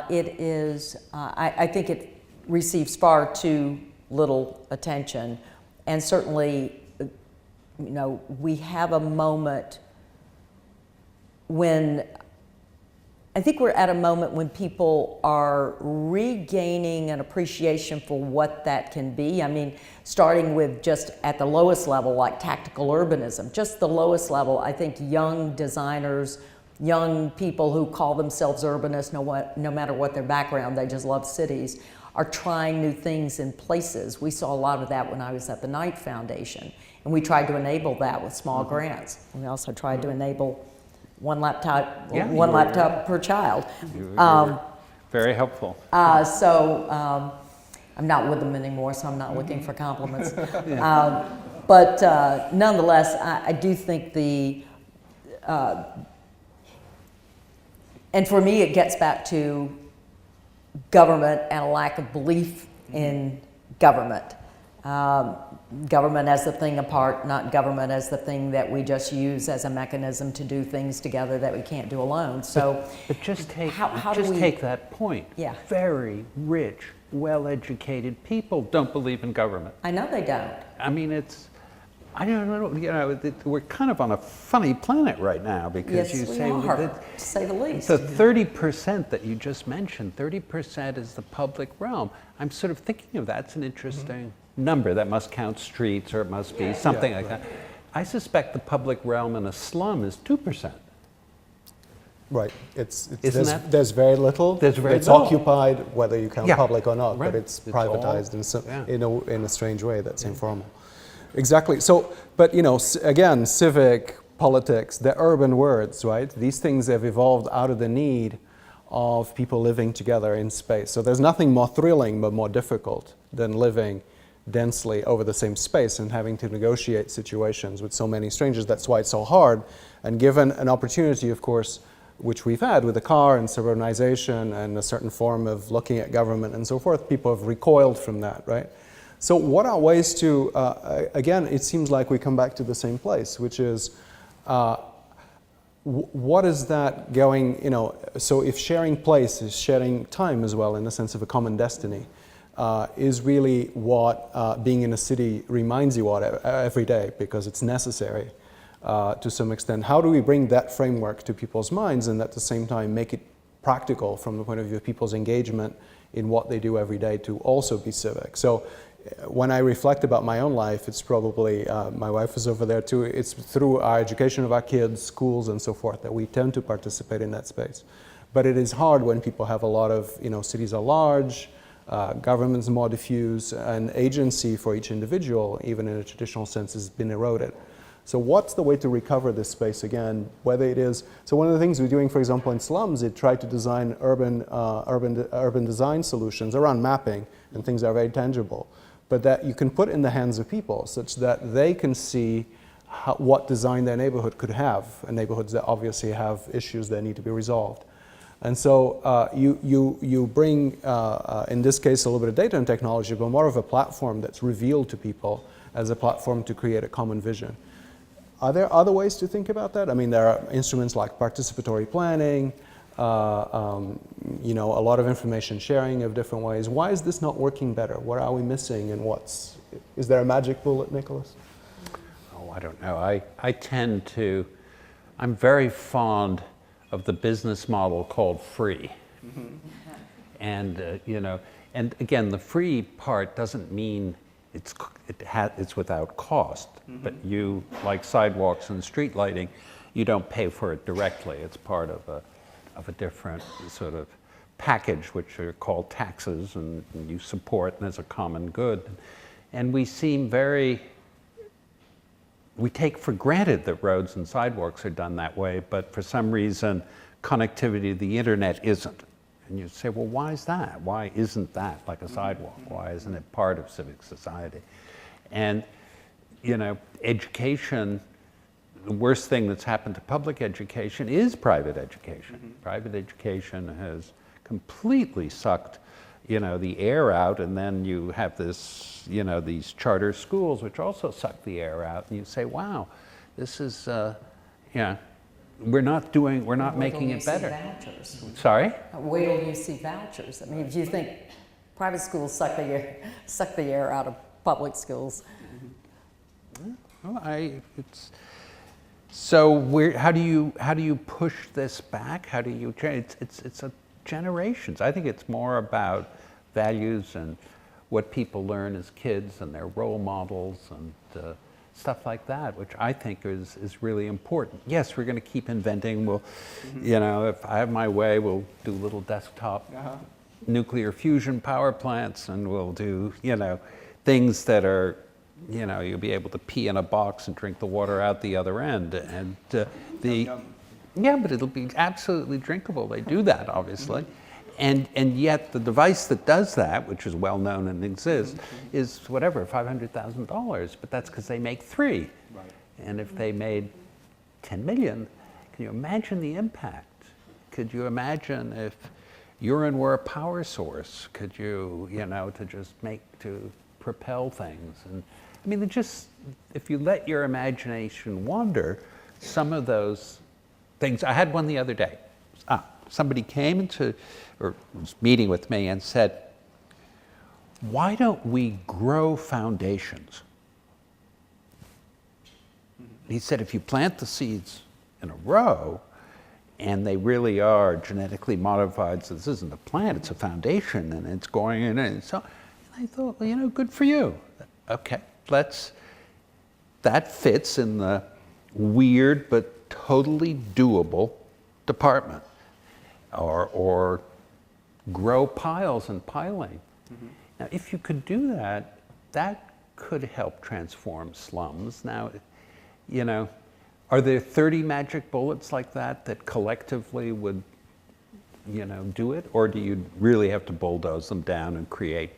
it is, I think it receives far too little attention. And certainly, you know, we have a moment when, I think we're at a moment when people are regaining an appreciation for what that can be. I mean, starting with just at the lowest level, like tactical urbanism, just the lowest level. I think young designers, young people who call themselves urbanists, no matter what their background, they just love cities, are trying new things in places. We saw a lot of that when I was at the Knight Foundation, and we tried to enable that with small grants. We also tried to enable one laptop per child. You were very helpful. So I'm not with them anymore, so I'm not looking for compliments. But nonetheless, I do think and for me, it gets back to government and a lack of belief in government. Government as the thing apart, not government as the thing that we just use as a mechanism to do things together that we can't do alone. So, but just take take that point. Yeah. Very rich, well-educated people don't believe in government. I know they don't. I mean, I don't know. You know, we're kind of on a funny planet right now because yes, we are, to say the least. The 30% that you just mentioned, 30% is the public realm. I'm sort of thinking of that's an interesting number. That must count streets, or it must be something like that. I suspect the public realm in a slum is 2%. Right. Isn't there's very little. There's very it's little. occupied, whether you count public or not, Right. but it's privatized in a strange way that's informal. Exactly. So, but you know, again, civic, politics, they're urban words, right? These things have evolved out of the need of people living together in space. So there's nothing more thrilling but more difficult than living densely over the same space and having to negotiate situations with so many strangers. That's why it's so hard. And given an opportunity, of course, which we've had with the car and suburbanization and a certain form of looking at government and so forth, people have recoiled from that, right? So what are ways to, again, it seems like we come back to the same place, which is, what is that going, you know, so if sharing place is sharing time as well in the sense of a common destiny, is really what being in a city reminds you of every day, because it's necessary to some extent. How do we bring that framework to people's minds and at the same time make it practical from the point of view of people's engagement in what they do every day to also be civic? So when I reflect about my own life, it's probably, my wife is over there too, it's through our education of our kids, schools and so forth, that we tend to participate in that space. But it is hard when people have a lot of, cities are large, government's more diffuse, and agency for each individual, even in a traditional sense, has been eroded. So what's the way to recover this space again, whether it is, so one of the things we're doing, for example, in slums, is try to design urban design solutions around mapping and things that are very tangible, but that you can put in the hands of people such that they can see what design their neighborhood could have, and neighborhoods that obviously have issues that need to be resolved. And so you bring, in this case, a little bit of data and technology, but more of a platform that's revealed to people as a platform to create a common vision. Are there other ways to think about that? I mean, there are instruments like participatory planning, a lot of information sharing of different ways. Why is this not working better? What are we missing, and is there a magic bullet, Nicholas? Oh, I don't know. I'm very fond of the business model called free. Mm-hmm. And, and again, the free part doesn't mean it's without cost, mm-hmm. but you, like sidewalks and street lighting, you don't pay for it directly. It's part of a different sort of package, which are called taxes, and you support, and as a common good. And we take for granted that roads and sidewalks are done that way, but for some reason, connectivity to the internet isn't. And you say, well, why is that? Why isn't that like a sidewalk? Why isn't it part of civic society? And, education, the worst thing that's happened to public education is private education. Mm-hmm. Private education has completely sucked, the air out, and then you have this, these charter schools which also suck the air out, and you say, wow, this is, we're not making it better. Vouchers. Sorry? Wait till you see vouchers. I mean, if you think private schools suck the air out of public schools. Well, how do you push this back? How do you change? It's a generations. I think it's more about values and what people learn as kids and their role models and stuff like that, which I think is really important. Yes, we're going to keep inventing. We'll, if I have my way, we'll do little desktop nuclear fusion power plants, and we'll do, things that are, you'll be able to pee in a box and drink the water out the other end. And yeah, but it'll be absolutely drinkable. They do that, obviously. And yet the device that does that, which is well known and exists, is whatever, $500,000, but that's because they make 3. Right. And if they made 10 million, can you imagine the impact? Could you imagine if urine were a power source? Could you, to propel things? And I mean, if you let your imagination wander, some of those things, I had one the other day. Somebody came or was meeting with me and said, why don't we grow foundations? He said, if you plant the seeds in a row, and they really are genetically modified, so this isn't a plant, it's a foundation, and it's going in, and so, and I thought, well, good for you. Okay, that fits in the weird but totally doable department. Or grow piles and piling. Mm-hmm. Now, if you could do that, that could help transform slums. Now, are there 30 magic bullets like that collectively would, do it? Or do you really have to bulldoze them down and create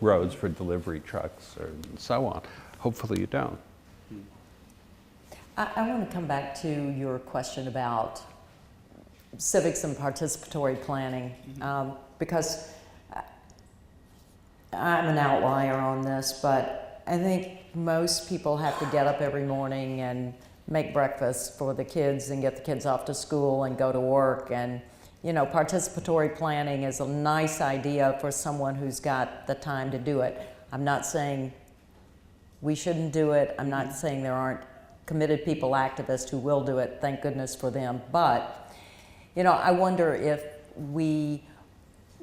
roads for delivery trucks and so on? Hopefully you don't. I want to come back to your question about civics and participatory planning, because I'm an outlier on this, but I think most people have to get up every morning and make breakfast for the kids and get the kids off to school and go to work. And, participatory planning is a nice idea for someone who's got the time to do it. I'm not saying we shouldn't do it. I'm not saying there aren't committed people, activists who will do it. Thank goodness for them. But I wonder if we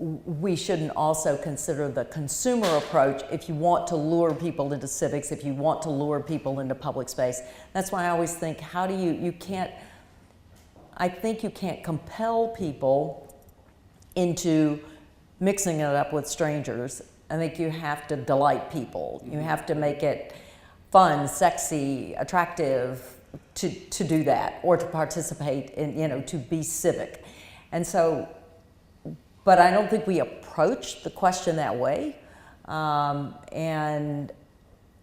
we shouldn't also consider the consumer approach if you want to lure people into civics, if you want to lure people into public space. That's why I always think, how do you can't, I think you can't compel people into mixing it up with strangers. I think you have to delight people. You have to make it fun, sexy, attractive to do that, or to participate in, you know, to be civic. And so, but I don't think we approach the question that way. And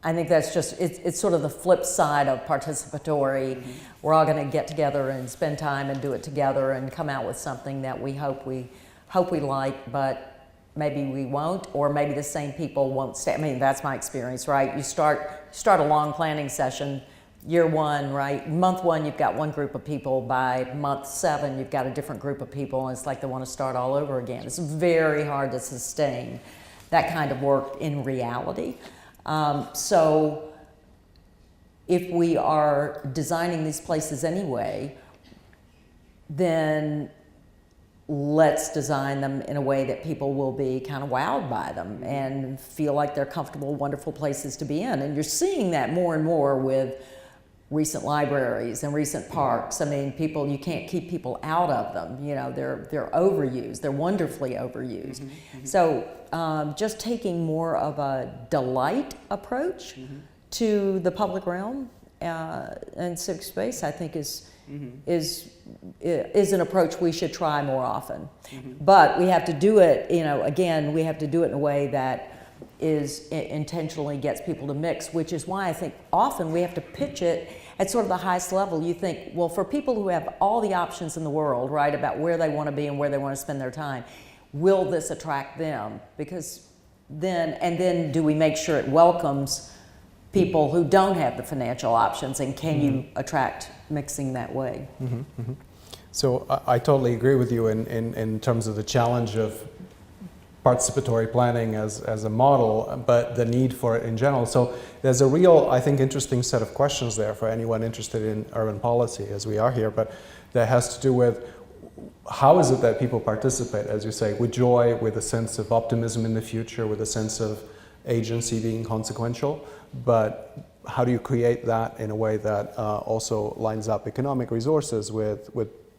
I think that's just, it's sort of the flip side of participatory. We're all going to get together and spend time and do it together and come out with something that we hope we like, but maybe we won't, or maybe the same people won't stay. I mean, that's my experience, right? You start a long planning session, year one, right? Month one, you've got one group of people. By month 7, you've got a different group of people, and it's like they want to start all over again. It's very hard to sustain that kind of work in reality. So if we are designing these places anyway, then let's design them in a way that people will be kind of wowed by them and feel like they're comfortable, wonderful places to be in. And you're seeing that more and more with recent libraries and recent parks. I mean, people, you can't keep people out of them. You know, they're overused. They're wonderfully overused. So just taking more of a delight approach to the public realm and civic space, I think is an approach we should try more often. But we have to do it, you know, again, we have to do it in a way that intentionally gets people to mix, which is why I think often we have to pitch it at sort of the highest level. You think, well, for people who have all the options in the world, right, about where they want to be and where they want to spend their time, will this attract them? Because then do we make sure it welcomes people who don't have the financial options, and can you attract mixing that way? So I totally agree with you in terms of the challenge of participatory planning as a model, but the need for it in general. So there's a real, I think, interesting set of questions there for anyone interested in urban policy, as we are here, but that has to do with how is it that people participate, as you say, with joy, with a sense of optimism in the future, with a sense of agency being consequential, but how do you create that in a way that also lines up economic resources with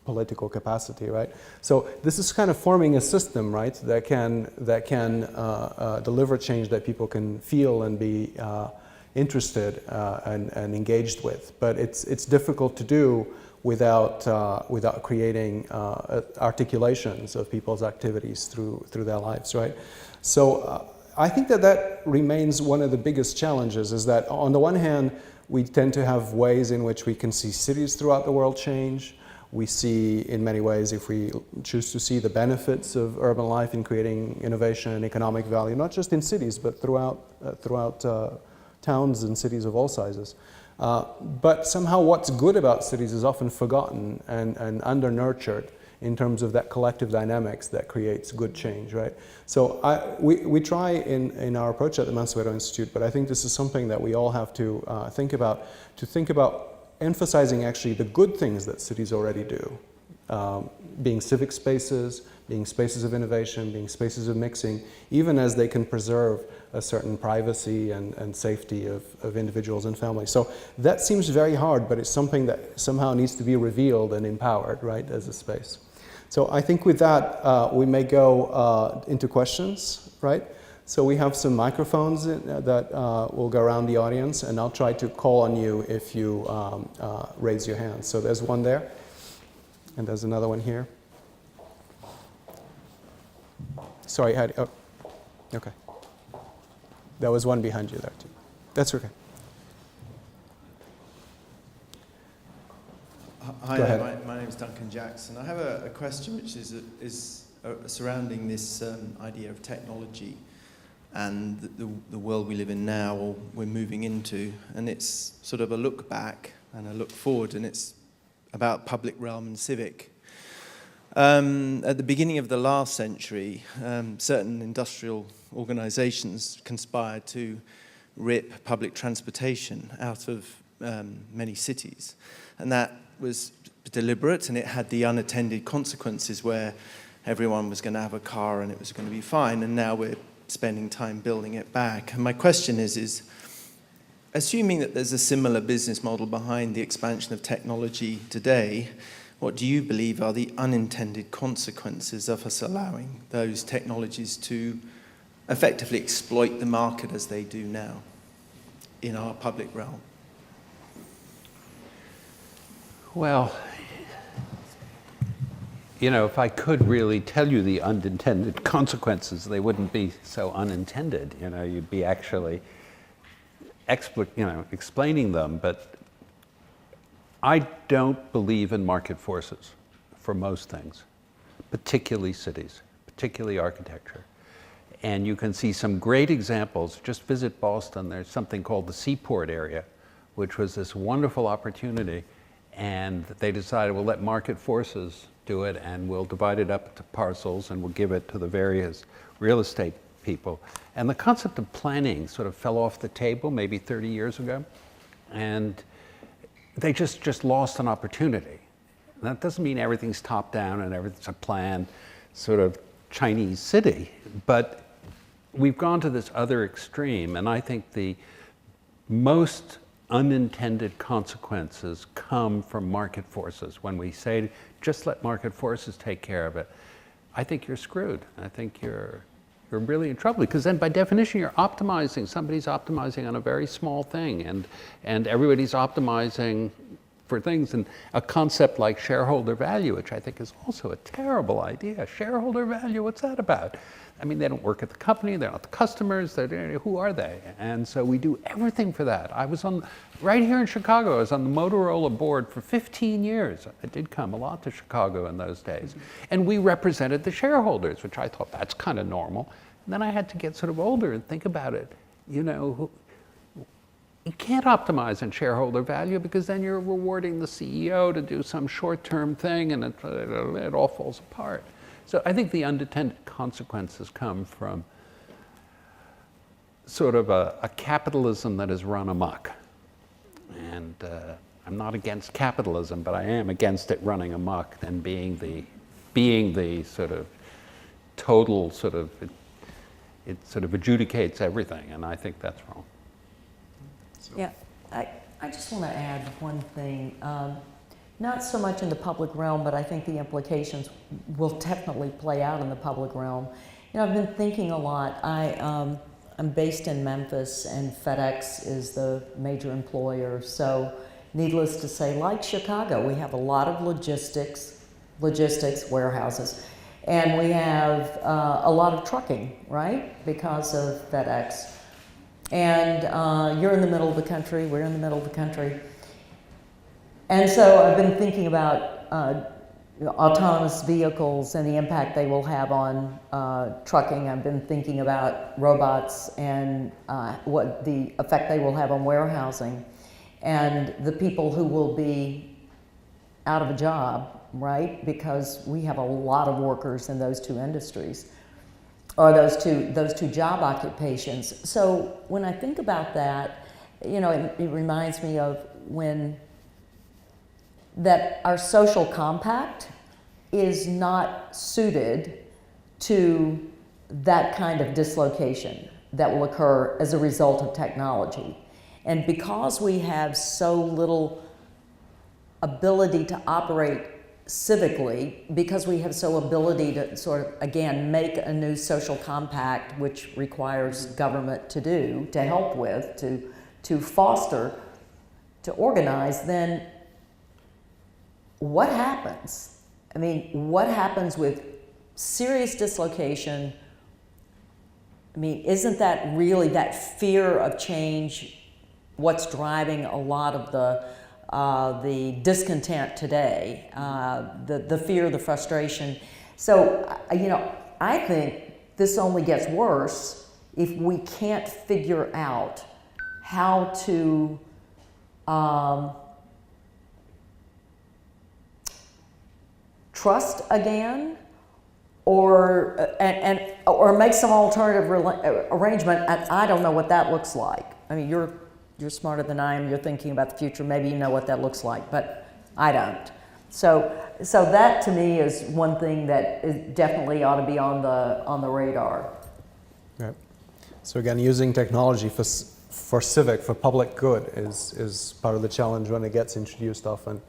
political capacity, right? So this is kind of forming a system, right, that can deliver change that people can feel and be interested and engaged with. But it's difficult to do without creating articulations of people's activities through their lives, right? So I think that remains one of the biggest challenges, is that on the one hand, we tend to have ways in which we can see cities throughout the world change. We see, in many ways, if we choose to see the benefits of urban life in creating innovation and economic value, not just in cities, but throughout towns and cities of all sizes. But somehow what's good about cities is often forgotten and under-nurtured in terms of that collective dynamics that creates good change, right? So we try in our approach at the Mansueto Institute, but I think this is something that we all have to think about emphasizing actually the good things that cities already do, being civic spaces, being spaces of innovation, being spaces of mixing, even as they can preserve a certain privacy and safety of individuals and families. So that seems very hard, but it's something that somehow needs to be revealed and empowered, right, as a space. So I think with that, we may go into questions, right? So we have some microphones that will go around the audience, and I'll try to call on you if you raise your hand. So there's one there, and there's another one here. Sorry, okay. There was one behind you there too. That's okay. Hi there, my name is Duncan Jackson. I have a question which is surrounding this idea of technology and the world we live in now, or we're moving into, and it's sort of a look back and a look forward, and it's about public realm and civic. At the beginning of the last century, certain industrial organizations conspired to rip public transportation out of many cities, and that was deliberate, and it had the unintended consequences where everyone was going to have a car and it was going to be fine, and now we're spending time building it back. And my question is assuming that there's a similar business model behind the expansion of technology today, what do you believe are the unintended consequences of us allowing those technologies to effectively exploit the market as they do now in our public realm? Well, you know, if I could really tell you the unintended consequences, they wouldn't be so unintended. You know, you'd be actually explaining them. But I don't believe in market forces for most things, particularly cities, particularly architecture. And you can see some great examples. Just visit Boston. There's something called the Seaport area, which was this wonderful opportunity. And they decided, we'll let market forces do it, and we'll divide it up into parcels, and we'll give it to the various real estate people. And the concept of planning sort of fell off the table maybe 30 years ago. And they just lost an opportunity. And that doesn't mean everything's top down and everything's a planned sort of Chinese city, but we've gone to this other extreme, and I think the most unintended consequences come from market forces. When we say, just let market forces take care of it, I think you're screwed. I think you're really in trouble, because then by definition you're optimizing. Somebody's optimizing on a very small thing, and everybody's optimizing for things. And a concept like shareholder value, which I think is also a terrible idea. Shareholder value, what's that about? I mean, they don't work at the company, they're not the customers, who are they? And so we do everything for that. I was right here in Chicago, I was on the Motorola board for 15 years. I did come a lot to Chicago in those days. And we represented the shareholders, which I thought that's kind of normal. And then I had to get sort of older and think about it. You know, you can't optimize on shareholder value, because then you're rewarding the CEO to do some short-term thing, and it all falls apart. So I think the unintended consequences come from sort of a capitalism that is run amok. And I'm not against capitalism, but I am against it running amok and being the sort of total sort of, it sort of adjudicates everything, and I think that's wrong. Yeah, I just want to add one thing. Not so much in the public realm, but I think the implications will definitely play out in the public realm. You know, I've been thinking a lot. I'm based in Memphis, and FedEx is the major employer. So needless to say, like Chicago, we have a lot of logistics, warehouses, and we have a lot of trucking, right, because of FedEx. And you're in the middle of the country, we're in the middle of the country. And so I've been thinking about autonomous vehicles and the impact they will have on trucking. I've been thinking about robots and what the effect they will have on warehousing, and the people who will be out of a job, right? Because we have a lot of workers in those two industries, or those two job occupations. So when I think about that, you know, it reminds me of that our social compact is not suited to that kind of dislocation that will occur as a result of technology. And because we have so little ability to operate civically, because we have so ability to sort of, again, make a new social compact, which requires government to help with, to foster, to organize, then what happens? I mean, what happens with serious dislocation? I mean, isn't that really that fear of change what's driving a lot of the discontent today, the fear, the frustration? So, you know, I think this only gets worse if we can't figure out how to trust again, or make some alternative arrangement. And I don't know what that looks like. I mean, you're smarter than I am. You're thinking about the future. Maybe you know what that looks like, but I don't. So that to me is one thing that definitely ought to be on the radar. Right. So again, using technology for civic, for public good is part of the challenge when it gets introduced often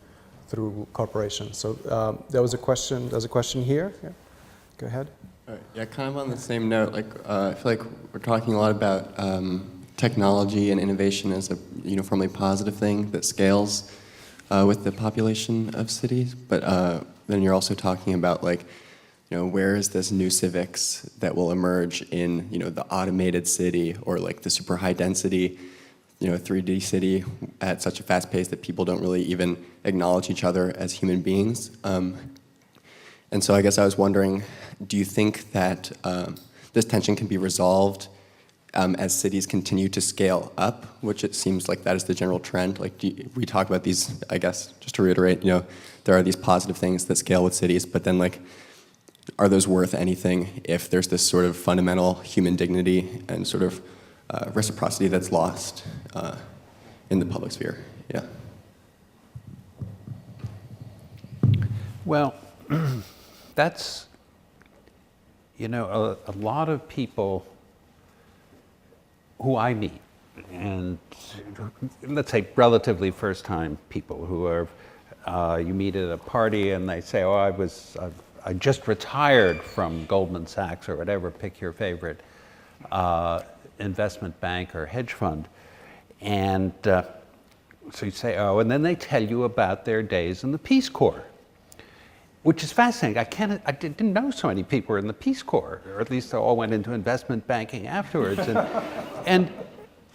through corporations. So there's a question here. Yeah. Go ahead. Yeah, kind of on the same note, I feel like we're talking a lot about technology and innovation as a uniformly positive thing that scales with the population of cities, but then you're also talking about where is this new civics that will emerge in the automated city or the super high density 3D city at such a fast pace that people don't really even acknowledge each other as human beings. And so I guess I was wondering, do you think that this tension can be resolved as cities continue to scale up, which it seems like that is the general trend? We talk about these, I guess, just to reiterate, there are these positive things that scale with cities, but then are those worth anything if there's this sort of fundamental human dignity and sort of reciprocity that's lost in the public sphere? Yeah. Well, that's, a lot of people who I meet, and let's say relatively first-time people who are, you meet at a party and they say, oh, I just retired from Goldman Sachs or whatever, pick your favorite investment bank or hedge fund. And so you say, oh, and then they tell you about their days in the Peace Corps, which is fascinating. I didn't know so many people were in the Peace Corps, or at least they all went into investment banking afterwards. And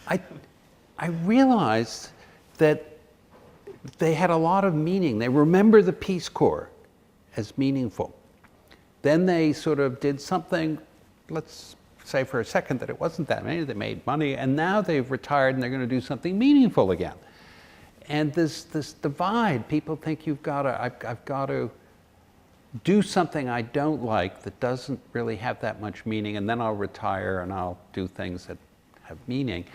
I realized that they had a lot of meaning. They remember the Peace Corps as meaningful. Then they sort of did something, let's say for a second that it wasn't that many, they made money, and now they've retired and they're going to do something meaningful again. And this divide, people think I've got to do something I don't like that doesn't really have that much meaning, and then I'll retire and I'll do things that have meaning.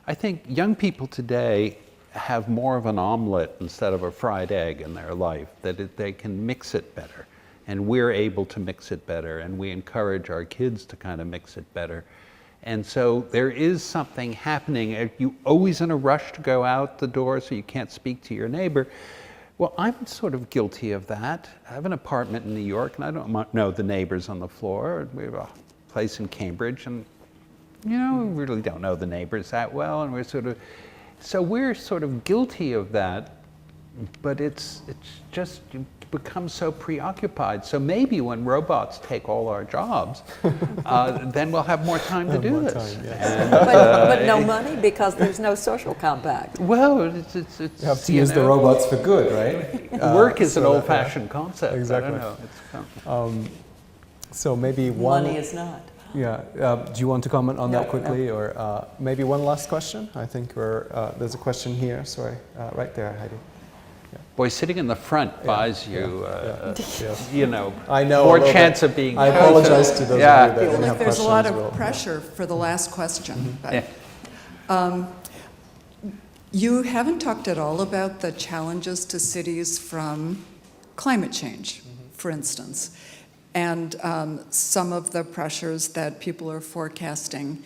I think young people today have more of an omelet instead of a fried egg in their life, that they can mix it better. And we're able to mix it better, and we encourage our kids to kind of mix it better. And so there is something happening. Are you always in a rush to go out the door so you can't speak to your neighbor? Well, I'm sort of guilty of that. I have an apartment in New York, and I don't know the neighbors on the floor. We have a place in Cambridge, and we really don't know the neighbors that well, and we're sort of guilty of that. But it's just become so preoccupied. So maybe when robots take all our jobs, then we'll have more time to do this. And, but no money because there's no social compact. Well, it's you have to use the robots for good, right? Work is an old-fashioned concept. Exactly. I don't know. So maybe one. Money is not. Yeah. Do you want to comment on that No, quickly, or maybe one last question? I think there's a question here. Sorry, right there, Heidi. Boy, sitting in the front buys you, I know, more chance of being. I apologize to those of you that I feel didn't like have there's questions. a lot of We'll- pressure for the last question. But, Yeah. you haven't talked at all about the challenges to cities from climate change, for instance, and some of the pressures that people are forecasting.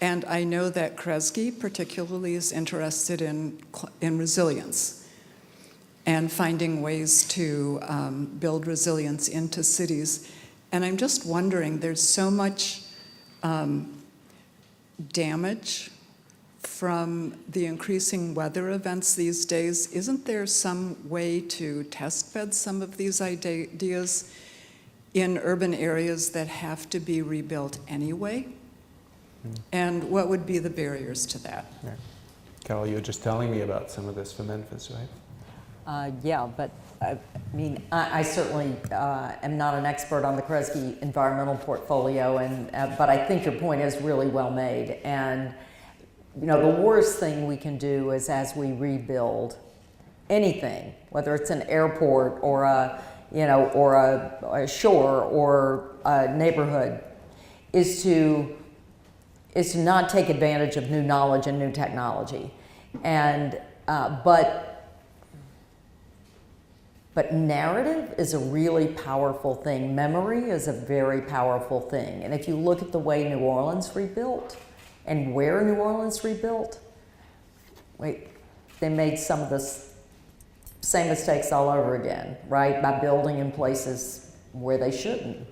And I know that Kresge particularly is interested in resilience and finding ways to build resilience into cities. And I'm just wondering, there's so much damage from the increasing weather events these days. Isn't there some way to test bed some of these ideas in urban areas that have to be rebuilt anyway? And what would be the barriers to that? Yeah. Carol, you were just telling me about some of this for Memphis, right? Yeah, but I certainly am not an expert on the Kresge environmental portfolio, but I think your point is really well made. And the worst thing we can do is, as we rebuild anything, whether it's an airport or a shore or a neighborhood, is to not take advantage of new knowledge and new technology. And but But narrative is a really powerful thing. Memory is a very powerful thing. And if you look at the way New Orleans rebuilt and where New Orleans rebuilt, they made some of the same mistakes all over again, right? By building in places where they shouldn't.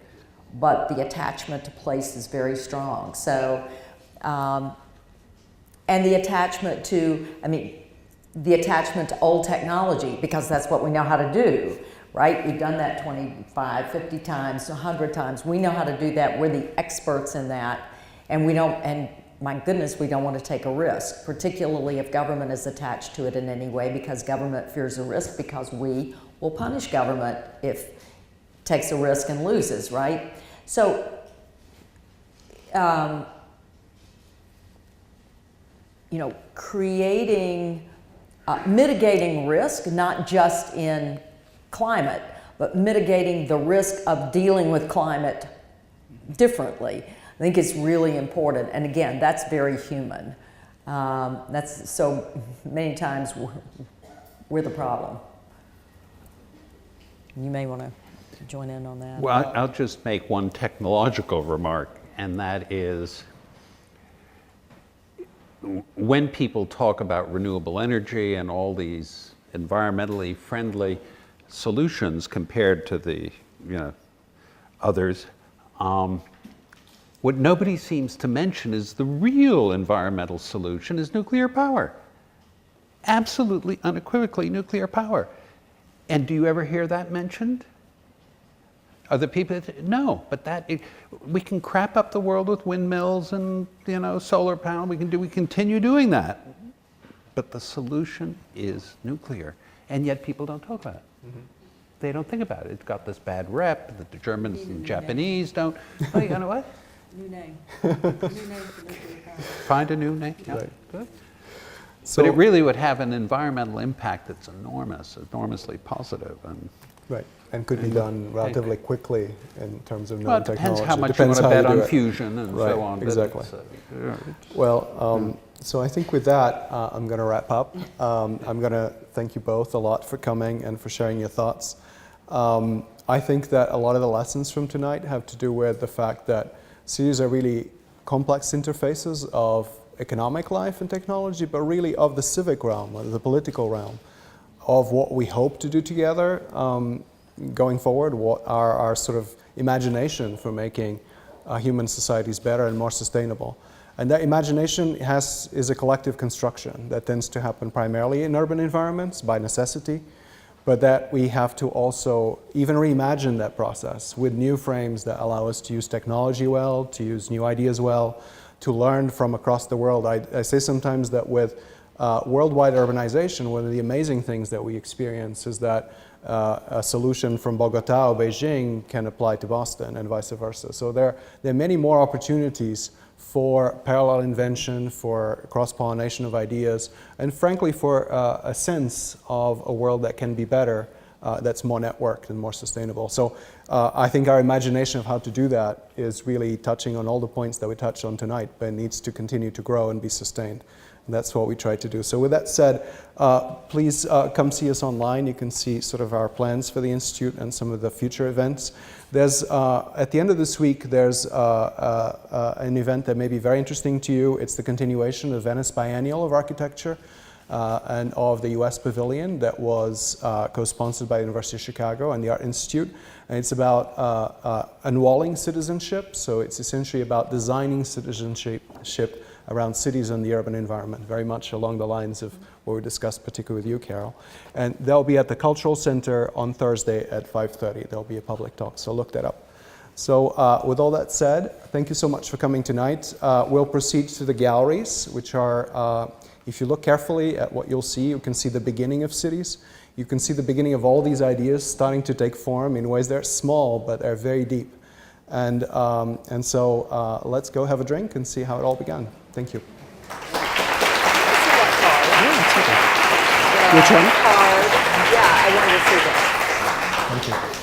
But the attachment to place is very strong. So, and the attachment to, the attachment to old technology, because that's what we know how to do, right? We've done that 25, 50 times, 100 times. We know how to do that. We're the experts in that. And my goodness, we don't want to take a risk, particularly if government is attached to it in any way, because government fears a risk, because we will punish government if it takes a risk and loses, right? So, mitigating risk, not just in climate, but mitigating the risk of dealing with climate differently. I think it's really important. And again, that's very human. That's so many times we're the problem. You may want to join in on that. Well, I'll just make one technological remark, and that is, when people talk about renewable energy and all these environmentally friendly solutions compared to the others, what nobody seems to mention is the real environmental solution is nuclear power. Absolutely, unequivocally nuclear power. And do you ever hear that mentioned? Are the people that, no, but we can crap up the world with windmills and solar panel. We continue doing that, but the solution is nuclear, and yet people don't talk about it. Mm-hmm. They don't think about it. It's got this bad rep that the Germans and Japanese don't. Oh, you know what? New name. New name for nuclear power. Find a new name. Yeah. Right. Good. So, but it really would have an environmental impact that's enormously positive, and right, and could be done relatively quickly in terms of known technology. Depends how much you want to bet on fusion and right, so on. Exactly. Well, so I think with that, I'm going to wrap up. I'm going to thank you both a lot for coming and for sharing your thoughts. I think that a lot of the lessons from tonight have to do with the fact that cities are really complex interfaces of economic life and technology, but really of the civic realm, or the political realm, of what we hope to do together going forward, what are our sort of imagination for making human societies better and more sustainable. And that imagination is a collective construction that tends to happen primarily in urban environments by necessity, but that we have to also even reimagine that process with new frames that allow us to use technology well, to use new ideas well, to learn from across the world. I say sometimes that with worldwide urbanization, one of the amazing things that we experience is that a solution from Bogota or Beijing can apply to Boston and vice versa. So there are many more opportunities for parallel invention, for cross-pollination of ideas, and frankly for a sense of a world that can be better, that's more networked and more sustainable. So I think our imagination of how to do that is really touching on all the points that we touched on tonight, but it needs to continue to grow and be sustained. And that's what we try to do. So with that said, please come see us online. You can see sort of our plans for the Institute and some of the future events. There's, at the end of this week, there's an event that may be very interesting to you. It's the continuation of the Venice Biennial of Architecture and of the US Pavilion that was co-sponsored by the University of Chicago and the Art Institute. And it's about unwalling citizenship. So it's essentially about designing citizenship around cities and the urban environment, very much along the lines of what we discussed, particularly with you, Carol. And they'll be at the Cultural Center on Thursday at 5:30. There'll be a public talk, so look that up. So with all that said, thank you so much for coming tonight. We'll proceed to the galleries, which are, if you look carefully at what you'll see, you can see the beginning of cities. You can see the beginning of all these ideas starting to take form in ways that are small, but are very deep. And so let's go have a drink and see how it all began. Thank you. Which one? Yeah, I wanted to see this. Thank you.